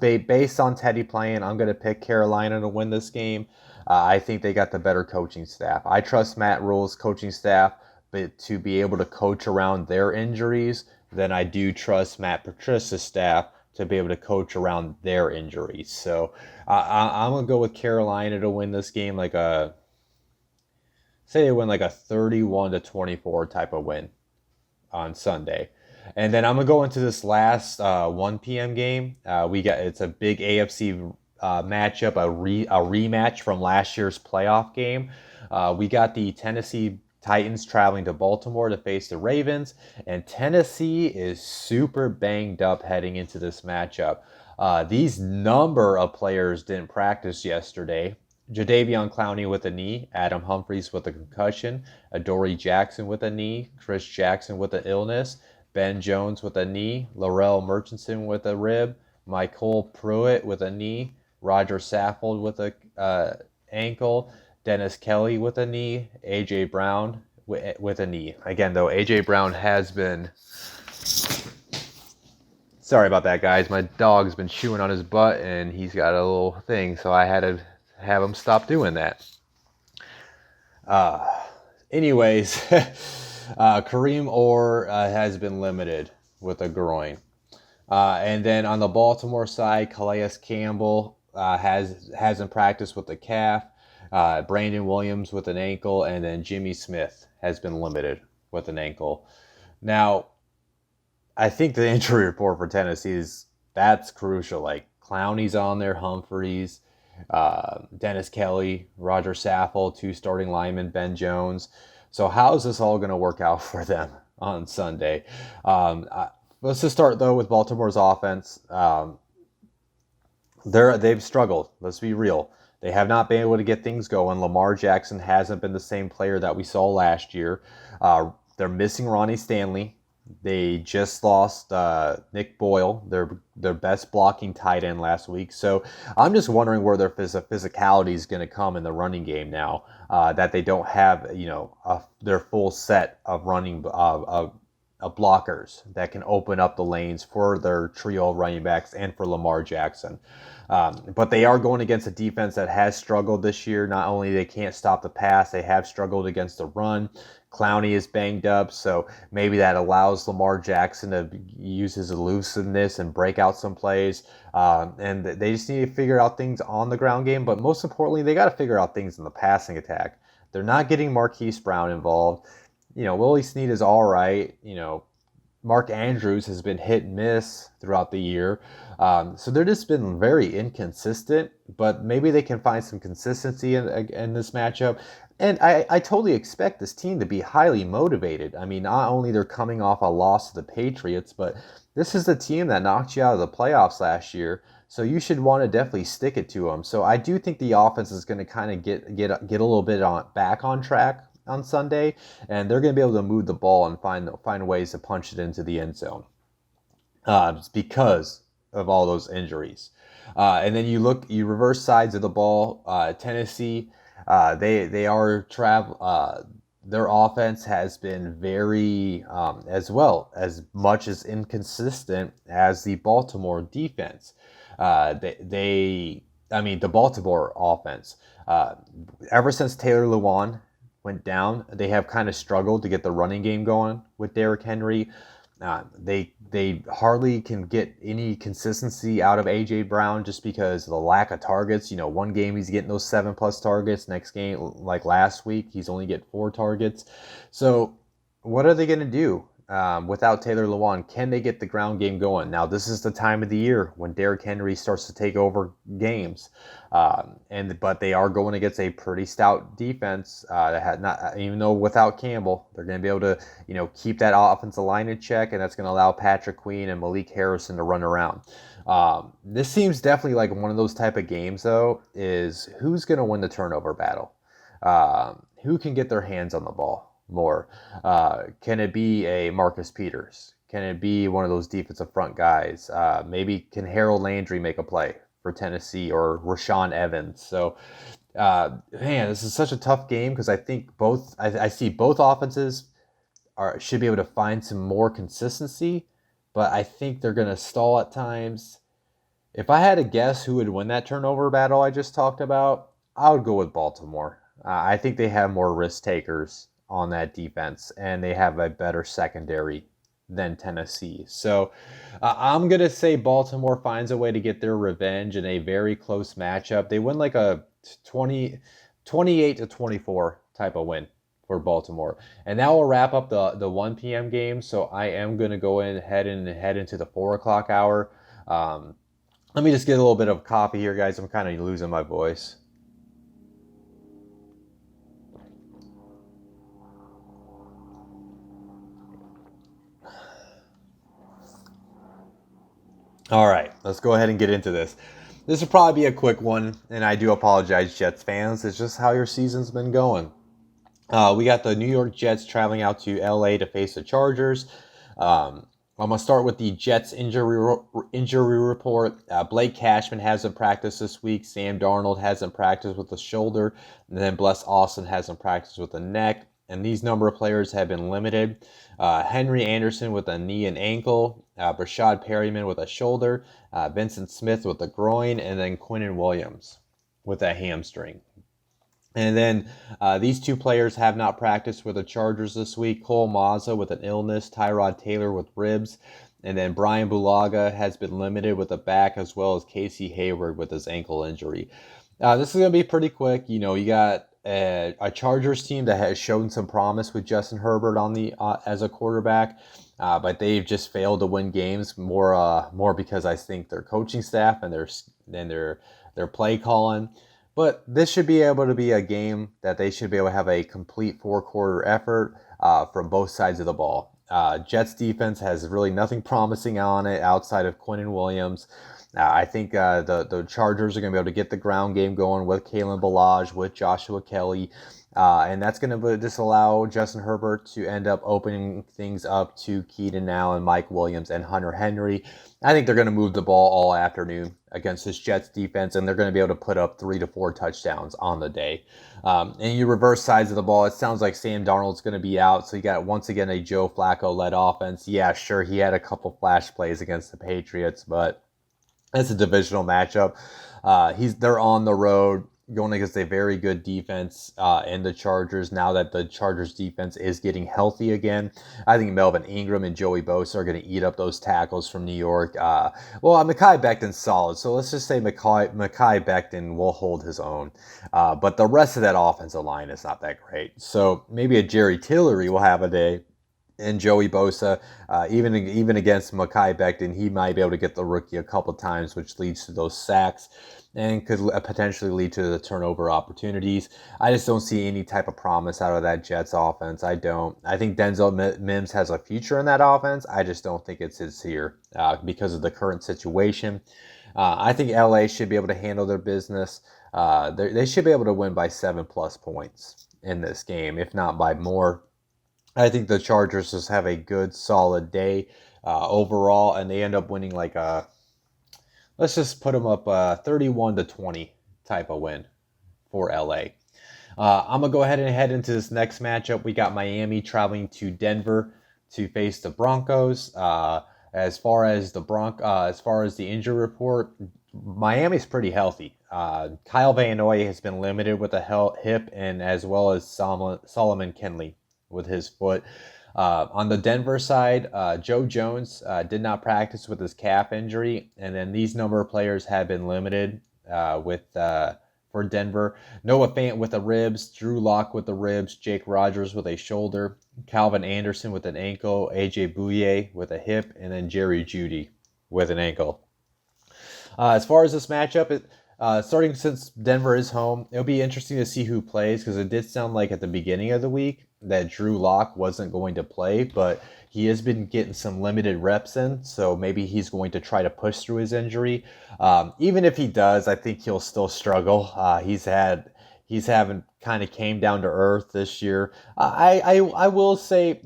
Based on Teddy playing, I'm going to pick Carolina to win this game. I think they got the better coaching staff. I trust Matt Rule's coaching staff, but to be able to coach around their injuries, then I do trust Matt Patricia's staff to be able to coach around their injuries. So I'm going to go with Carolina to win this game, say they win like a 31-24 type of win on Sunday. And then I'm gonna go into this last 1 p.m. game. It's a big AFC matchup, a rematch from last year's playoff game. We got the Tennessee Titans traveling to Baltimore to face the Ravens, and Tennessee is super banged up heading into this matchup. These number of players didn't practice yesterday. Jadeveon Clowney with a knee, Adam Humphries with a concussion, Adoree Jackson with a knee, Chris Jackson with an illness, Ben Jones with a knee, Laurel Murchison with a rib, Michael Pruitt with a knee, Roger Saffold with a ankle, Dennis Kelly with a knee, A.J. Brown with a knee. Again, though, A.J. Brown has been... Sorry about that, guys. My dog's been chewing on his butt, and he's got a little thing, so I had to have him stop doing that. Anyways, Kareem Orr has been limited with a groin. And then on the Baltimore side, Calais Campbell hasn't practiced with the calf. Brandon Williams with an ankle, and then Jimmy Smith has been limited with an ankle. Now, I think the injury report for Tennessee that's crucial. Like Clowney's on there, Humphries, Dennis Kelly, Roger Saffold, 2 starting linemen, Ben Jones. So how is this all going to work out for them on Sunday? Let's just start, though, with Baltimore's offense. They've struggled. Let's be real. They have not been able to get things going. Lamar Jackson hasn't been the same player that we saw last year. They're missing Ronnie Stanley. They just lost Nick Boyle, their best blocking tight end last week. So I'm just wondering where their physicality is going to come in the running game now that they don't have, their full set of running blockers that can open up the lanes for their trio of running backs and for Lamar Jackson. But they are going against a defense that has struggled this year. Not only they can't stop the pass, they have struggled against the run. Clowney is banged up, so maybe that allows Lamar Jackson to use his elusiveness and break out some plays. And they just need to figure out things on the ground game, but most importantly, they got to figure out things in the passing attack. They're not getting Marquise Brown involved. Willie Snead is all right. Mark Andrews has been hit and miss throughout the year. So they're just been very inconsistent, but maybe they can find some consistency in this matchup. And I totally expect this team to be highly motivated. I mean, not only they're coming off a loss to the Patriots, but this is the team that knocked you out of the playoffs last year. So you should want to definitely stick it to them. So I do think the offense is going to kind of get a little bit back on track on Sunday, and they're going to be able to move the ball and find ways to punch it into the end zone because of all those injuries. And then you reverse sides of the ball. Tennessee, they are their offense has been very as much as inconsistent as the Baltimore defense. The Baltimore offense, ever since Taylor Lewan went down, they have kind of struggled to get the running game going with Derrick Henry. They hardly can get any consistency out of A.J. Brown just because of the lack of targets. One game he's getting those 7+ targets. Next game, like last week, he's only getting 4 targets. So what are they going to do without Taylor Lewan? Can they get the ground game going? Now, this is the time of the year when Derrick Henry starts to take over games. But they are going against a pretty stout defense that had not, even though without Campbell, they're going to be able to, keep that offensive line in check, and that's going to allow Patrick Queen and Malik Harrison to run around. This seems definitely like one of those type of games, though, is who's going to win the turnover battle. Who can get their hands on the ball more? Can it be a Marcus Peters? Can it be one of those defensive front guys? Maybe can Harold Landry make a play for Tennessee, or Rashawn Evans? So, man, this is such a tough game because I think I see both offenses should be able to find some more consistency, but I think they're going to stall at times. If I had to guess who would win that turnover battle I just talked about, I would go with Baltimore. I think they have more risk takers on that defense, and they have a better secondary than Tennessee. So I'm going to say Baltimore finds a way to get their revenge in a very close matchup. They win like a 28-24 type of win for Baltimore. And that will wrap up the 1 p.m. game. So I am going to go ahead and head into the 4 o'clock hour. Let me just get a little bit of coffee here, guys. I'm kind of losing my voice. All right, let's go ahead and get into this. This will probably be a quick one, and I do apologize, Jets fans. It's just how your season's been going. We got the New York Jets traveling out to LA to face the Chargers. I'm going to start with the Jets injury report. Blake Cashman hasn't practiced this week. Sam Darnold hasn't practiced with the shoulder. And then Bless Austin hasn't practiced with the neck. And these number of players have been limited. Henry Anderson with a knee and ankle. Brashad Perryman with a shoulder. Vincent Smith with a groin. And then Quinnen Williams with a hamstring. And then these two players have not practiced with the Chargers this week. Cole Mazza with an illness, Tyrod Taylor with ribs, and then Brian Bulaga has been limited with a back, as well as Casey Hayward with his ankle injury. This is going to be pretty quick. You know, you got a Chargers team that has shown some promise with Justin Herbert on the as a quarterback, but they've just failed to win games more because I think their coaching staff and their play calling. But this should be able to be a game that they should be able to have a complete four-quarter effort from both sides of the ball. Jets defense has really nothing promising on it outside of Quinnen Williams. I think the Chargers are going to be able to get the ground game going with Kalen Ballage, with Joshua Kelly. And that's going to just allow Justin Herbert to end up opening things up to Keaton Allen, Mike Williams, and Hunter Henry. I think they're going to move the ball all afternoon against this Jets defense, and they're going to be able to put up 3 to 4 touchdowns on the day. And you reverse sides of the ball, it sounds like Sam Darnold's going to be out, so you got, once again, a Joe Flacco-led offense. Yeah, sure, he had a couple flash plays against the Patriots, but it's a divisional matchup. They're on the road going against a very good defense in the Chargers. Now that the Chargers defense is getting healthy again, I think Melvin Ingram and Joey Bosa are going to eat up those tackles from New York. Mekhi Becton's solid, so let's just say Mekhi Becton will hold his own. But the rest of that offensive line is not that great. So maybe a Jerry Tillery will have a day. And Joey Bosa, even against Mekhi Becton, he might be able to get the rookie a couple times, which leads to those sacks and could potentially lead to the turnover opportunities. I just don't see any type of promise out of that Jets offense. I don't. I think Denzel Mims has a future in that offense. I just don't think it's his here because of the current situation. I think LA should be able to handle their business. They should be able to win by 7+ points in this game, if not by more. I think the Chargers just have a good, solid day overall, and they end up winning let's just put them up 31-20 type of win for LA. I'm gonna go ahead and head into this next matchup. We got Miami traveling to Denver to face the Broncos. As far as the injury report, Miami's pretty healthy. Kyle Van Noy has been limited with a hip, and as well as Solomon Kenley with his foot. On the Denver side, Joe Jones did not practice with his calf injury, and then these number of players have been limited for Denver. Noah Fant with the ribs, Drew Lock with the ribs, Jake Rogers with a shoulder, Calvin Anderson with an ankle, AJ Bouye with a hip, and then Jerry Jeudy with an ankle. As far as this matchup, starting since Denver is home, it'll be interesting to see who plays, because it did sound like at the beginning of the week that Drew Lock wasn't going to play, but he has been getting some limited reps in, so maybe he's going to try to push through his injury. Even if he does, I think he'll still struggle. He's having kind of came down to earth this year. I will say,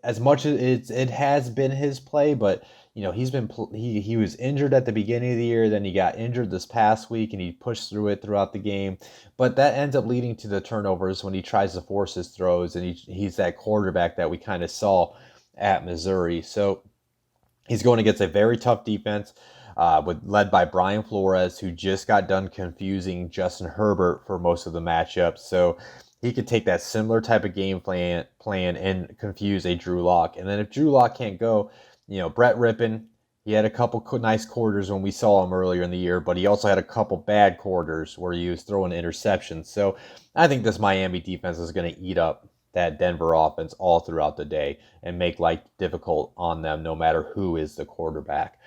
as much as it has been his play, but he was injured at the beginning of the year, then he got injured this past week, and he pushed through it throughout the game. But that ends up leading to the turnovers when he tries to force his throws, and he's that quarterback that we kind of saw at Missouri. So he's going against a very tough defense, led by Brian Flores, who just got done confusing Justin Herbert for most of the matchups. So he could take that similar type of game plan and confuse a Drew Lock. And then if Drew Lock can't go, Brett Rippon, he had a couple nice quarters when we saw him earlier in the year, but he also had a couple bad quarters where he was throwing interceptions. So I think this Miami defense is going to eat up that Denver offense all throughout the day and make life difficult on them no matter who is the quarterback.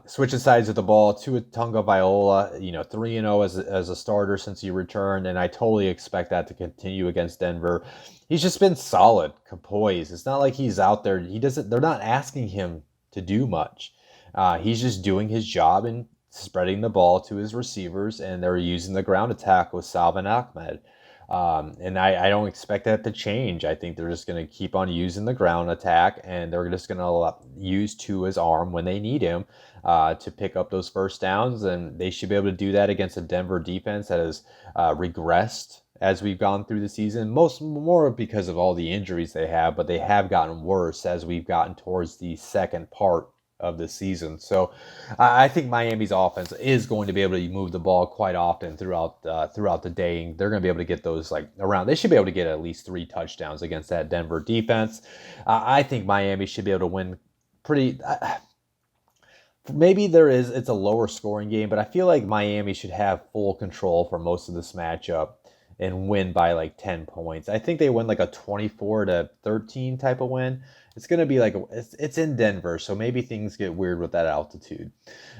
Switching sides of the ball, Tua Tagovailoa, 3-0 as a starter since he returned, and I totally expect that to continue against Denver. He's just been solid, poised. It's not like he's out there. They're not asking him to do much. He's just doing his job and spreading the ball to his receivers, and they're using the ground attack with Salvin Ahmed. And I don't expect that to change. I think they're just going to keep on using the ground attack, and they're just going to use Tua's arm when they need him to pick up those first downs, and they should be able to do that against a Denver defense that has regressed as we've gone through the season, more because of all the injuries they have, but they have gotten worse as we've gotten towards the second part of the season. So I think Miami's offense is going to be able to move the ball quite often throughout the day. And they're going to be able to get those around. They should be able to get at least 3 touchdowns against that Denver defense. I think Miami should be able to win pretty. Maybe it's a lower scoring game, but I feel like Miami should have full control for most of this matchup and win by 10 points. I think they win a 24-13 type of win. It's going to be it's in Denver, so maybe things get weird with that altitude.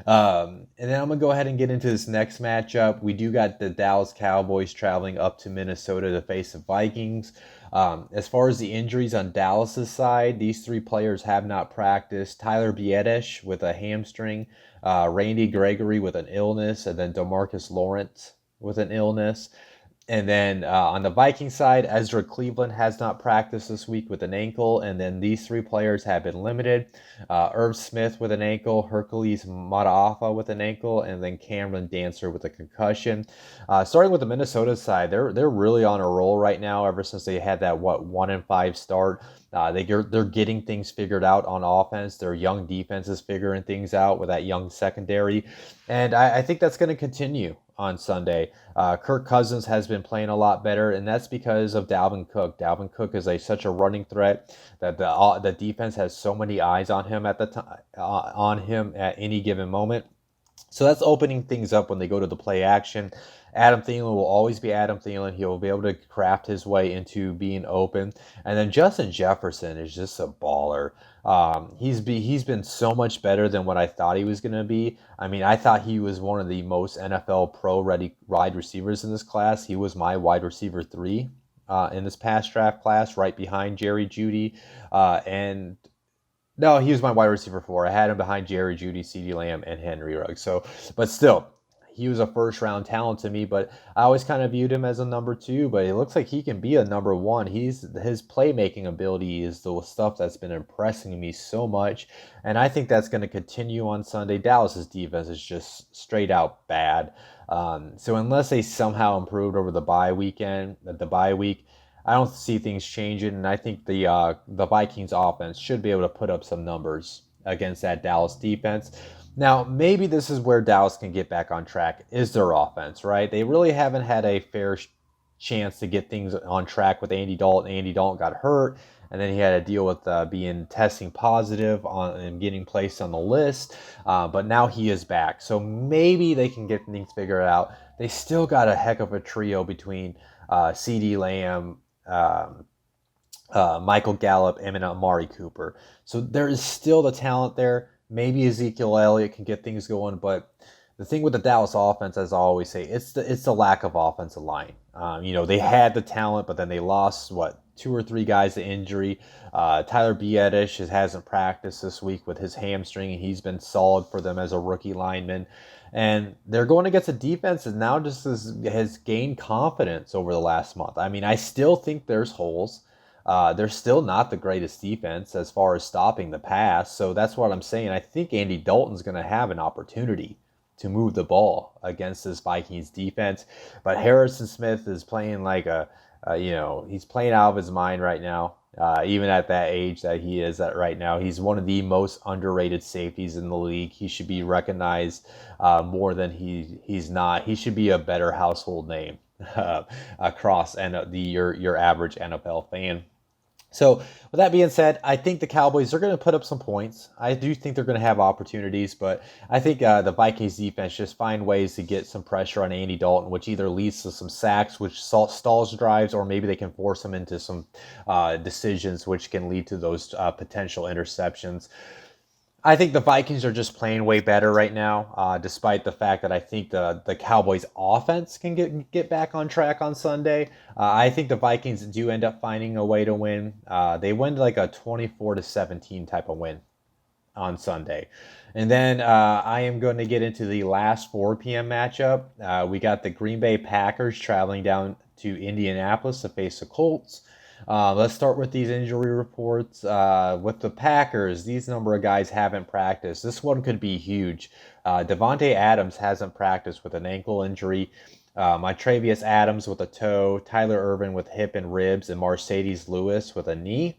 And then I'm going to go ahead and get into this next matchup. We do got the Dallas Cowboys traveling up to Minnesota to face the Vikings. As far as the injuries on Dallas's side, these 3 players have not practiced. Tyler Biedesh with a hamstring, Randy Gregory with an illness, and then DeMarcus Lawrence with an illness. And then on the Viking side, Ezra Cleveland has not practiced this week with an ankle. And then these 3 players have been limited. Irv Smith with an ankle, Hercules Mataafa with an ankle, and then Cameron Dancer with a concussion. Starting with the Minnesota side, they're really on a roll right now ever since they had that 1-5 start. They're getting things figured out on offense. Their young defense is figuring things out with that young secondary. And I think that's going to continue on Sunday. Kirk Cousins has been playing a lot better, and that's because of Dalvin Cook. Dalvin Cook is such a running threat that the defense has so many eyes on him at any given moment. So that's opening things up when they go to the play action. Adam Thielen will always be Adam Thielen. He'll be able to craft his way into being open. And then Justin Jefferson is just a baller. He's been so much better than what I thought he was going to be. I mean, I thought he was one of the most NFL pro-ready wide receivers in this class. He was my wide receiver 3 in this past draft class, right behind Jerry Jeudy. No, he was my wide receiver 4. I had him behind Jerry Jeudy, CeeDee Lamb, and Henry Ruggs. But still, he was a first-round talent to me, but I always kind of viewed him as a number 2, but it looks like he can be a number 1. His playmaking ability is the stuff that's been impressing me so much, and I think that's going to continue on Sunday. Dallas's defense is just straight out bad. So unless they somehow improved over the bye week, I don't see things changing, and I think the Vikings offense should be able to put up some numbers against that Dallas defense. Now, maybe this is where Dallas can get back on track, is their offense, right? They really haven't had a fair chance to get things on track with Andy Dalton. Andy Dalton got hurt, and then he had to deal with testing positive and getting placed on the list. But now he is back, so maybe they can get things figured out. They still got a heck of a trio between CeeDee Lamb, Michael Gallup, and Amari Cooper. So there is still the talent there. Maybe Ezekiel Elliott can get things going, but the thing with the Dallas offense, as I always say, it's the lack of offensive line. They had the talent, but then they lost 2 or 3 guys to injury. Tyler Biadasz hasn't practiced this week with his hamstring, and he's been solid for them as a rookie lineman. And they're going against a defense that now just has gained confidence over the last month. I mean, I still think there's holes. They're still not the greatest defense as far as stopping the pass. So that's what I'm saying. I think Andy Dalton's going to have an opportunity to move the ball against this Vikings defense. But Harrison Smith is playing like he's playing out of his mind right now. Even at that age that he is at right now, he's one of the most underrated safeties in the league. He should be recognized more than he's not. He should be a better household name across your average NFL fan. So with that being said, I think the Cowboys are going to put up some points. I do think they're going to have opportunities, but I think the Vikings defense just find ways to get some pressure on Andy Dalton, which either leads to some sacks, which stalls drives, or maybe they can force him into some decisions, which can lead to those potential interceptions. I think the Vikings are just playing way better right now, despite the fact that I think the Cowboys' offense can get back on track on Sunday. I think the Vikings do end up finding a way to win. They win like a 24-17 type of win on Sunday. And then I am going to get into the last 4 p.m. matchup. We got the Green Bay Packers traveling down to Indianapolis to face the Colts. Let's start with these injury reports. With the Packers, these number of guys haven't practiced. This one could be huge. Devontae Adams hasn't practiced with an ankle injury. Travius Adams with a toe. Tyler Ervin with hip and ribs. And Mercedes Lewis with a knee.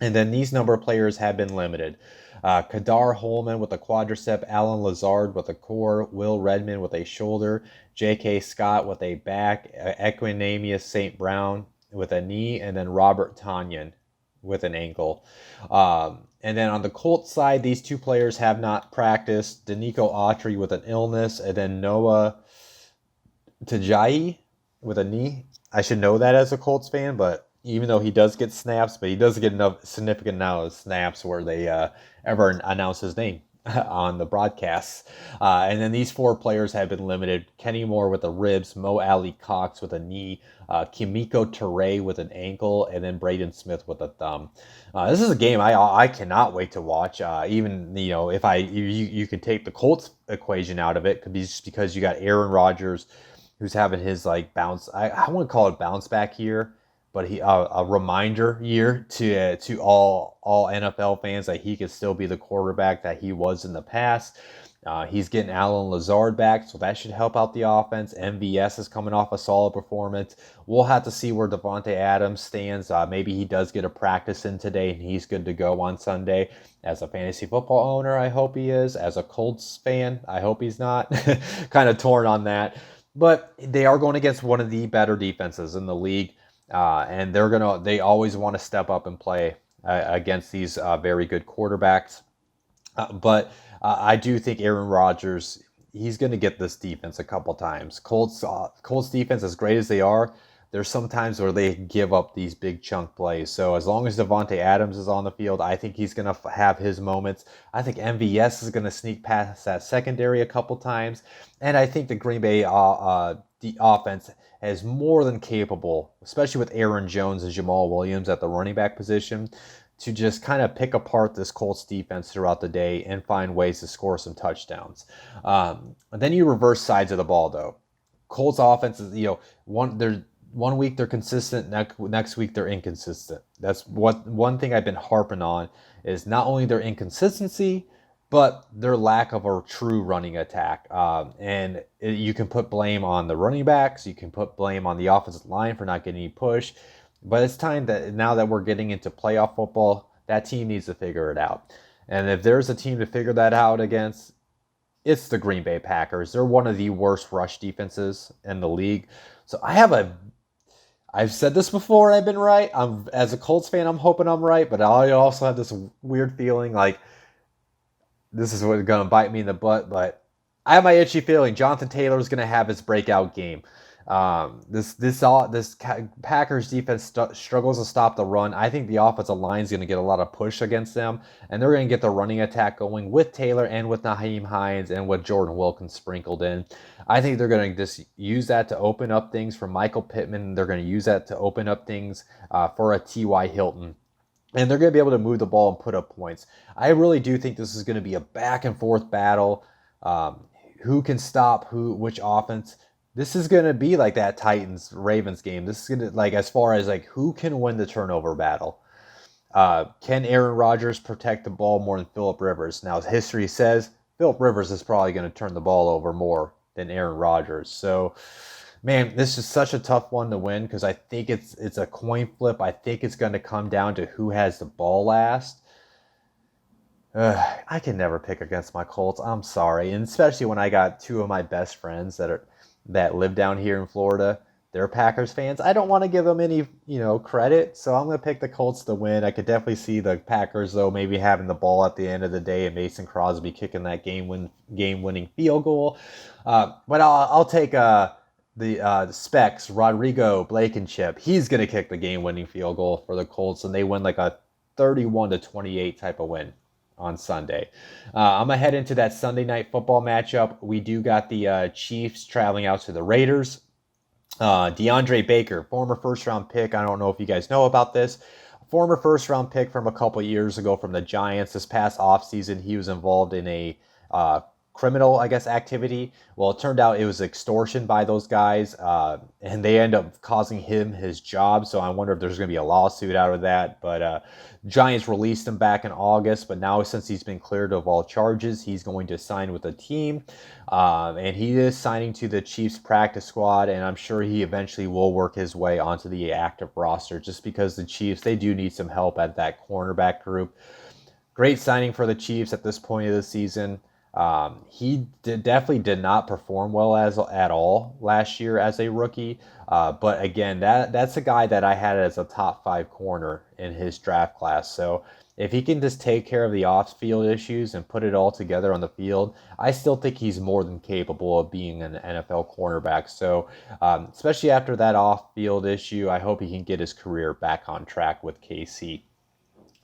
And then these number of players have been limited. Kadar Holman with a quadricep, Alan Lazard with a core, Will Redmond with a shoulder, J.K. Scott with a back, Equinemius St. Brown with a knee, and then Robert Tonyan with an ankle. And then on the Colts side, these 2 players have not practiced. Danico Autry with an illness, and then Noah Tajayi with a knee. I should know that as a Colts fan, but even though he does get snaps, but he doesn't get enough significant amount of snaps where they ever announce his name on the broadcasts. And then these 4 players have been limited. Kenny Moore with the ribs, Mo Alley Cox with a knee, Kimiko Ture with an ankle, and then Braden Smith with a thumb. This is a game I cannot wait to watch. Even if you could take the Colts equation out of it, could be just because you got Aaron Rodgers, who's having his bounce. I wouldn't call it bounce back year, but a reminder year to all NFL fans that he could still be the quarterback that he was in the past. He's getting Alan Lazard back, so that should help out the offense. MVS is coming off a solid performance. We'll have to see where Devontae Adams stands. Maybe he does get a practice in today, and he's good to go on Sunday. As a fantasy football owner, I hope he is. As a Colts fan, I hope he's not. Kind of torn on that. But they are going against one of the better defenses in the league. And they always want to step up and play against these very good quarterbacks. But I do think Aaron Rodgers, he's going to get this defense a couple times. Colts defense, as great as they are, there's some times where they give up these big chunk plays. So as long as Devontae Adams is on the field, I think he's going to have his moments. I think MVS is going to sneak past that secondary a couple times. And I think the Green Bay the offense is more than capable, especially with Aaron Jones and Jamal Williams at the running back position, to just kind of pick apart this Colts defense throughout the day and find ways to score some touchdowns. Then you reverse sides of the ball, though. Colts offense is, one week they're consistent, next week they're inconsistent. That's one thing I've been harping on, is not only their inconsistency, but their lack of a true running attack. You can put blame on the running backs. You can put blame on the offensive line for not getting any push. But it's time that now that we're getting into playoff football, that team needs to figure it out. And if there's a team to figure that out against, it's the Green Bay Packers. They're one of the worst rush defenses in the league. So I've said this before, I've been right. As a Colts fan, I'm hoping I'm right, but I also have this weird feeling like this is what's going to bite me in the butt. But I have my itchy feeling Jonathan Taylor is going to have his breakout game. This Packers defense struggles to stop the run. I think the offensive line is going to get a lot of push against them, and they're going to get the running attack going with Taylor and with Nyheim Hines and with Jordan Wilkins sprinkled in. I think they're going to just use that to open up things for Michael Pittman. They're going to use that to open up things for a T.Y. Hilton. And they're going to be able to move the ball and put up points. I really do think this is going to be a back and forth battle. Who can stop which offense? This is going to be like that Titans-Ravens game. This is going to, like, as far as like who can win the turnover battle. Can Aaron Rodgers protect the ball more than Phillip Rivers? Now, as history says, Phillip Rivers is probably going to turn the ball over more than Aaron Rodgers. So, man, this is such a tough one to win because I think it's a coin flip. I think it's going to come down to who has the ball last. I can never pick against my Colts. I'm sorry, and especially when I got two of my best friends that live down here in Florida. They're Packers fans. I don't want to give them any, credit, so I'm going to pick the Colts to win. I could definitely see the Packers, though, maybe having the ball at the end of the day and Mason Crosby kicking that game-winning field goal. But I'll take the Specs, Rodrigo Blankenship. He's going to kick the game-winning field goal for the Colts, and they win like a 31-28 type of win on Sunday. I'm going to head into that Sunday night football matchup. We do got the Chiefs traveling out to the Raiders. DeAndre Baker, former first-round pick. I don't know if you guys know about this. Former first-round pick from a couple years ago from the Giants. This past offseason, he was involved in a criminal, activity. Well, it turned out it was extortion by those guys, and they end up causing him his job. So I wonder if there's going to be a lawsuit out of that. But Giants released him back in August, but now since he's been cleared of all charges, he's going to sign with the team. And he is signing to the Chiefs practice squad, and I'm sure he eventually will work his way onto the active roster just because the Chiefs, they do need some help at that cornerback group. Great signing for the Chiefs at this point of the season. He definitely did not perform well at all last year as a rookie. But again, that's a guy that I had as a top 5 corner in his draft class. So if he can just take care of the off-field issues and put it all together on the field, I still think he's more than capable of being an NFL cornerback. So especially after that off-field issue, I hope he can get his career back on track with KC.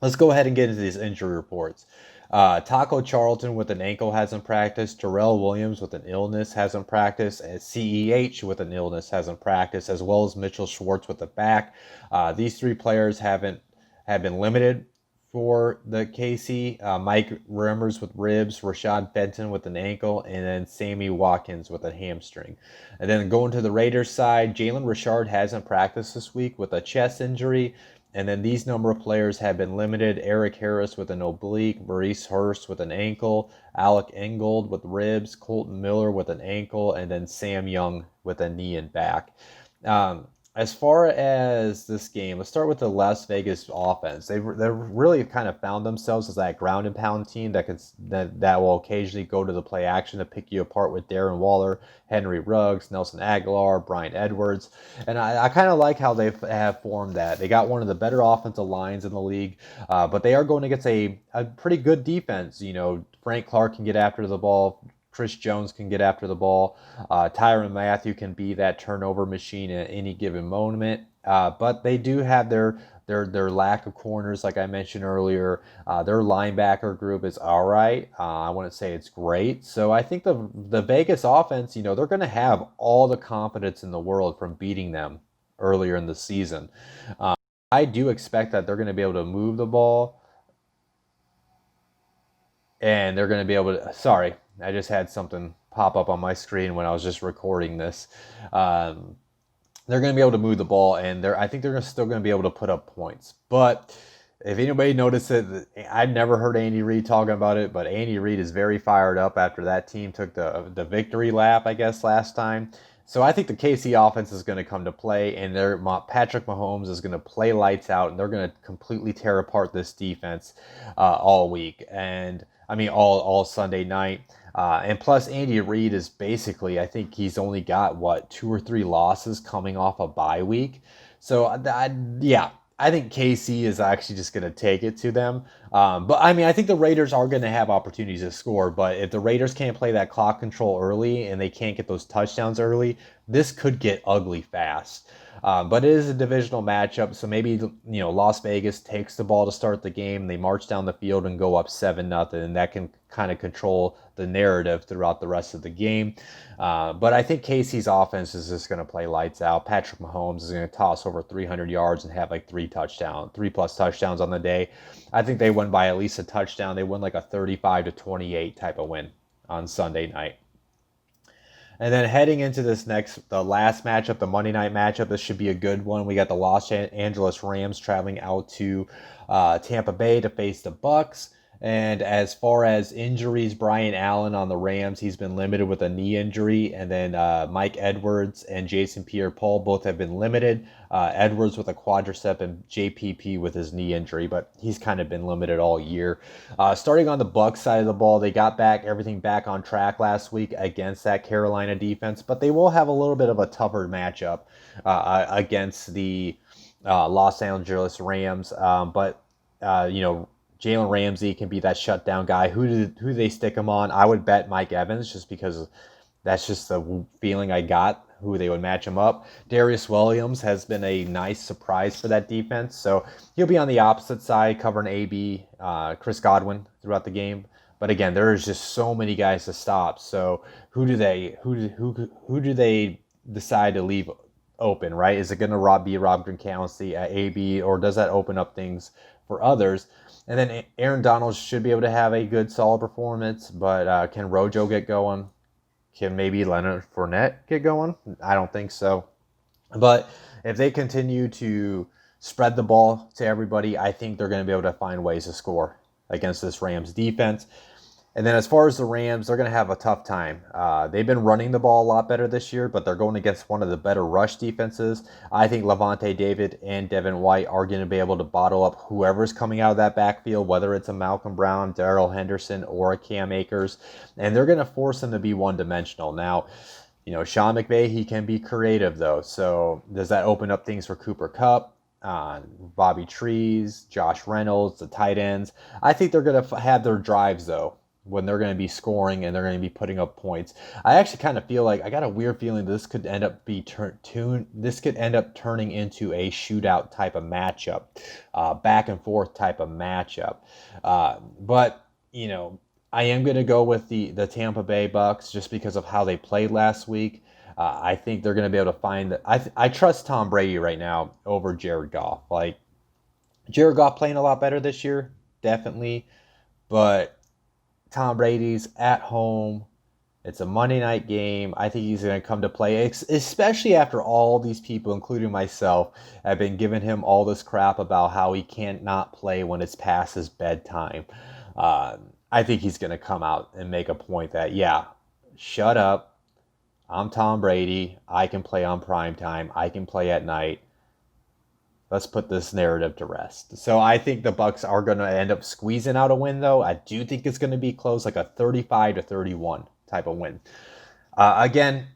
Let's go ahead and get into these injury reports. Taco Charlton with an ankle hasn't practiced. Terrell Williams with an illness hasn't practiced. And CEH with an illness hasn't practiced, as well as Mitchell Schwartz with the back. These 3 players have been limited for the KC. Mike Remmers with ribs, Rashad Benton with an ankle, and then Sammy Watkins with a hamstring. And then going to the Raiders side, Jalen Richard hasn't practiced this week with a chest injury. And then these number of players have been limited. Eric Harris with an oblique, Maurice Hurst with an ankle, Alec Ingold with ribs, Colton Miller with an ankle, and then Sam Young with a knee and back. As far as this game, let's start with the Las Vegas offense. They've really kind of found themselves as that ground and pound team that will occasionally go to the play action to pick you apart with Darren Waller, Henry Ruggs, Nelson Aguilar, Brian Edwards. And I kind of like how they have formed that. They got one of the better offensive lines in the league, but they are going against a pretty good defense. Frank Clark can get after the ball. Chris Jones can get after the ball. Tyrann Mathieu can be that turnover machine at any given moment. But they do have their lack of corners, like I mentioned earlier. Their linebacker group is all right. I wouldn't say it's great. So I think the Vegas offense, they're going to have all the confidence in the world from beating them earlier in the season. I do expect that they're going to be able to move the ball. And they're going to be able to... Sorry, I just had something pop up on my screen when I was just recording this. They're going to be able to move the ball, and I think they're still going to be able to put up points. But if anybody noticed it, I'd never heard Andy Reid talking about it, but Andy Reid is very fired up after that team took the victory lap, I guess, last time. So I think the KC offense is going to come to play, and Patrick Mahomes is going to play lights out, and they're going to completely tear apart this defense all week. And I mean, all Sunday night. And plus, Andy Reid is basically, I think he's only got, 2 or 3 losses coming off a bye week. So, yeah, I think KC is actually just going to take it to them. But I mean, I think the Raiders are going to have opportunities to score. But if the Raiders can't play that clock control early and they can't get those touchdowns early, this could get ugly fast. But it is a divisional matchup, so maybe Las Vegas takes the ball to start the game. They march down the field and go up 7-0, and that can kind of control the narrative throughout the rest of the game. But I think KC's offense is just going to play lights out. Patrick Mahomes is going to toss over 300 yards and have like 3+ touchdowns on the day. I think they win by at least a touchdown. They win like a 35-28 type of win on Sunday night. And then heading into the last matchup, the Monday night matchup, this should be a good one. We got the Los Angeles Rams traveling out to Tampa Bay to face the Bucs. And as far as injuries, Brian Allen on the Rams, he's been limited with a knee injury. And then Mike Edwards and Jason Pierre-Paul both have been limited. Edwards with a quadricep and JPP with his knee injury, but he's kind of been limited all year. Starting on the Bucs side of the ball, they got everything back on track last week against that Carolina defense, but they will have a little bit of a tougher matchup against the Los Angeles Rams. Jalen Ramsey can be that shutdown guy. Who do they stick him on? I would bet Mike Evans just because that's just the feeling I got who they would match him up. Darius Williams has been a nice surprise for that defense, so he'll be on the opposite side covering AB, Chris Godwin throughout the game. But again, there is just so many guys to stop. So who do they decide to leave open? Right? Is it going to be Rob Gronkowski at AB, or does that open up things for others? And then Aaron Donald should be able to have a good, solid performance, but can Rojo get going? Can maybe Leonard Fournette get going? I don't think so. But if they continue to spread the ball to everybody, I think they're going to be able to find ways to score against this Rams defense. And then as far as the Rams, they're going to have a tough time. They've been running the ball a lot better this year, but they're going against one of the better rush defenses. I think Levante David and Devin White are going to be able to bottle up whoever's coming out of that backfield, whether it's a Malcolm Brown, Darrell Henderson, or a Cam Akers. And they're going to force them to be one-dimensional. Now, Sean McVay, he can be creative, though. So does that open up things for Cooper Kupp? Bobby Trees, Josh Reynolds, the tight ends? I think they're going to have their drives, though, when they're going to be scoring and they're going to be putting up points. I actually kind of feel like I got a weird feeling this could end up turning into a shootout type of matchup, back and forth type of matchup. But I am going to go with the Tampa Bay Bucs just because of how they played last week. I think they're going to be able to find that. I trust Tom Brady right now over Jared Goff. Like, Jared Goff playing a lot better this year, definitely, but Tom Brady's at home. It's a Monday night game. I think he's going to come to play, especially after all these people, including myself, have been giving him all this crap about how he can't not play when it's past his bedtime. I think he's going to come out and make a point that, yeah, shut up. I'm Tom Brady. I can play on primetime. I can play at night. Let's put this narrative to rest. So I think the Bucs are going to end up squeezing out a win, though. I do think it's going to be close, like a 35-31 type of win. Again,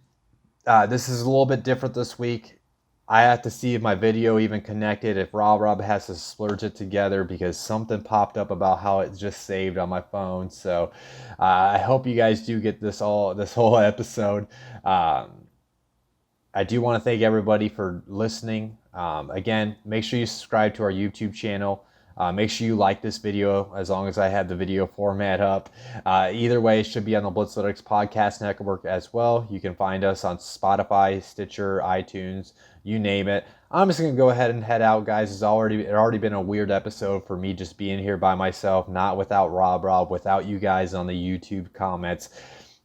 this is a little bit different this week. I have to see if my video even connected, if Rob has to splurge it together, because something popped up about how it's just saved on my phone. So I hope you guys do get this whole episode. I do want to thank everybody for listening. Again, make sure you subscribe to our YouTube channel. Make sure you like this video as long as I have the video format up. Either way, it should be on the Blitzalytics Podcast Network as well. You can find us on Spotify, Stitcher, iTunes, you name it. I'm just going to go ahead and head out, guys. It's already been a weird episode for me just being here by myself, not without Rob, without you guys on the YouTube comments.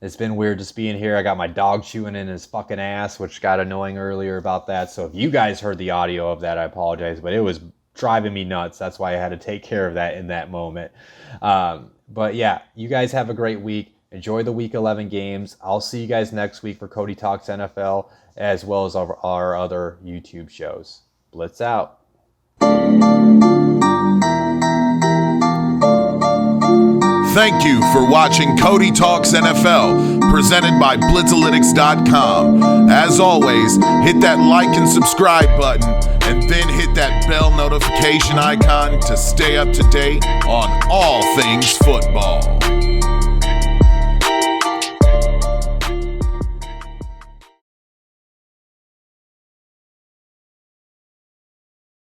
It's been weird just being here. I got my dog chewing in his fucking ass, which got annoying earlier about that. So if you guys heard the audio of that, I apologize. But it was driving me nuts. That's why I had to take care of that in that moment. But yeah, you guys have a great week. Enjoy the Week 11 games. I'll see you guys next week for Cody Talks NFL, as well as our other YouTube shows. Blitz out. Thank you for watching Cody Talks NFL, presented by Blitzalytics.com. As always, hit that like and subscribe button and then hit that bell notification icon to stay up to date on all things football.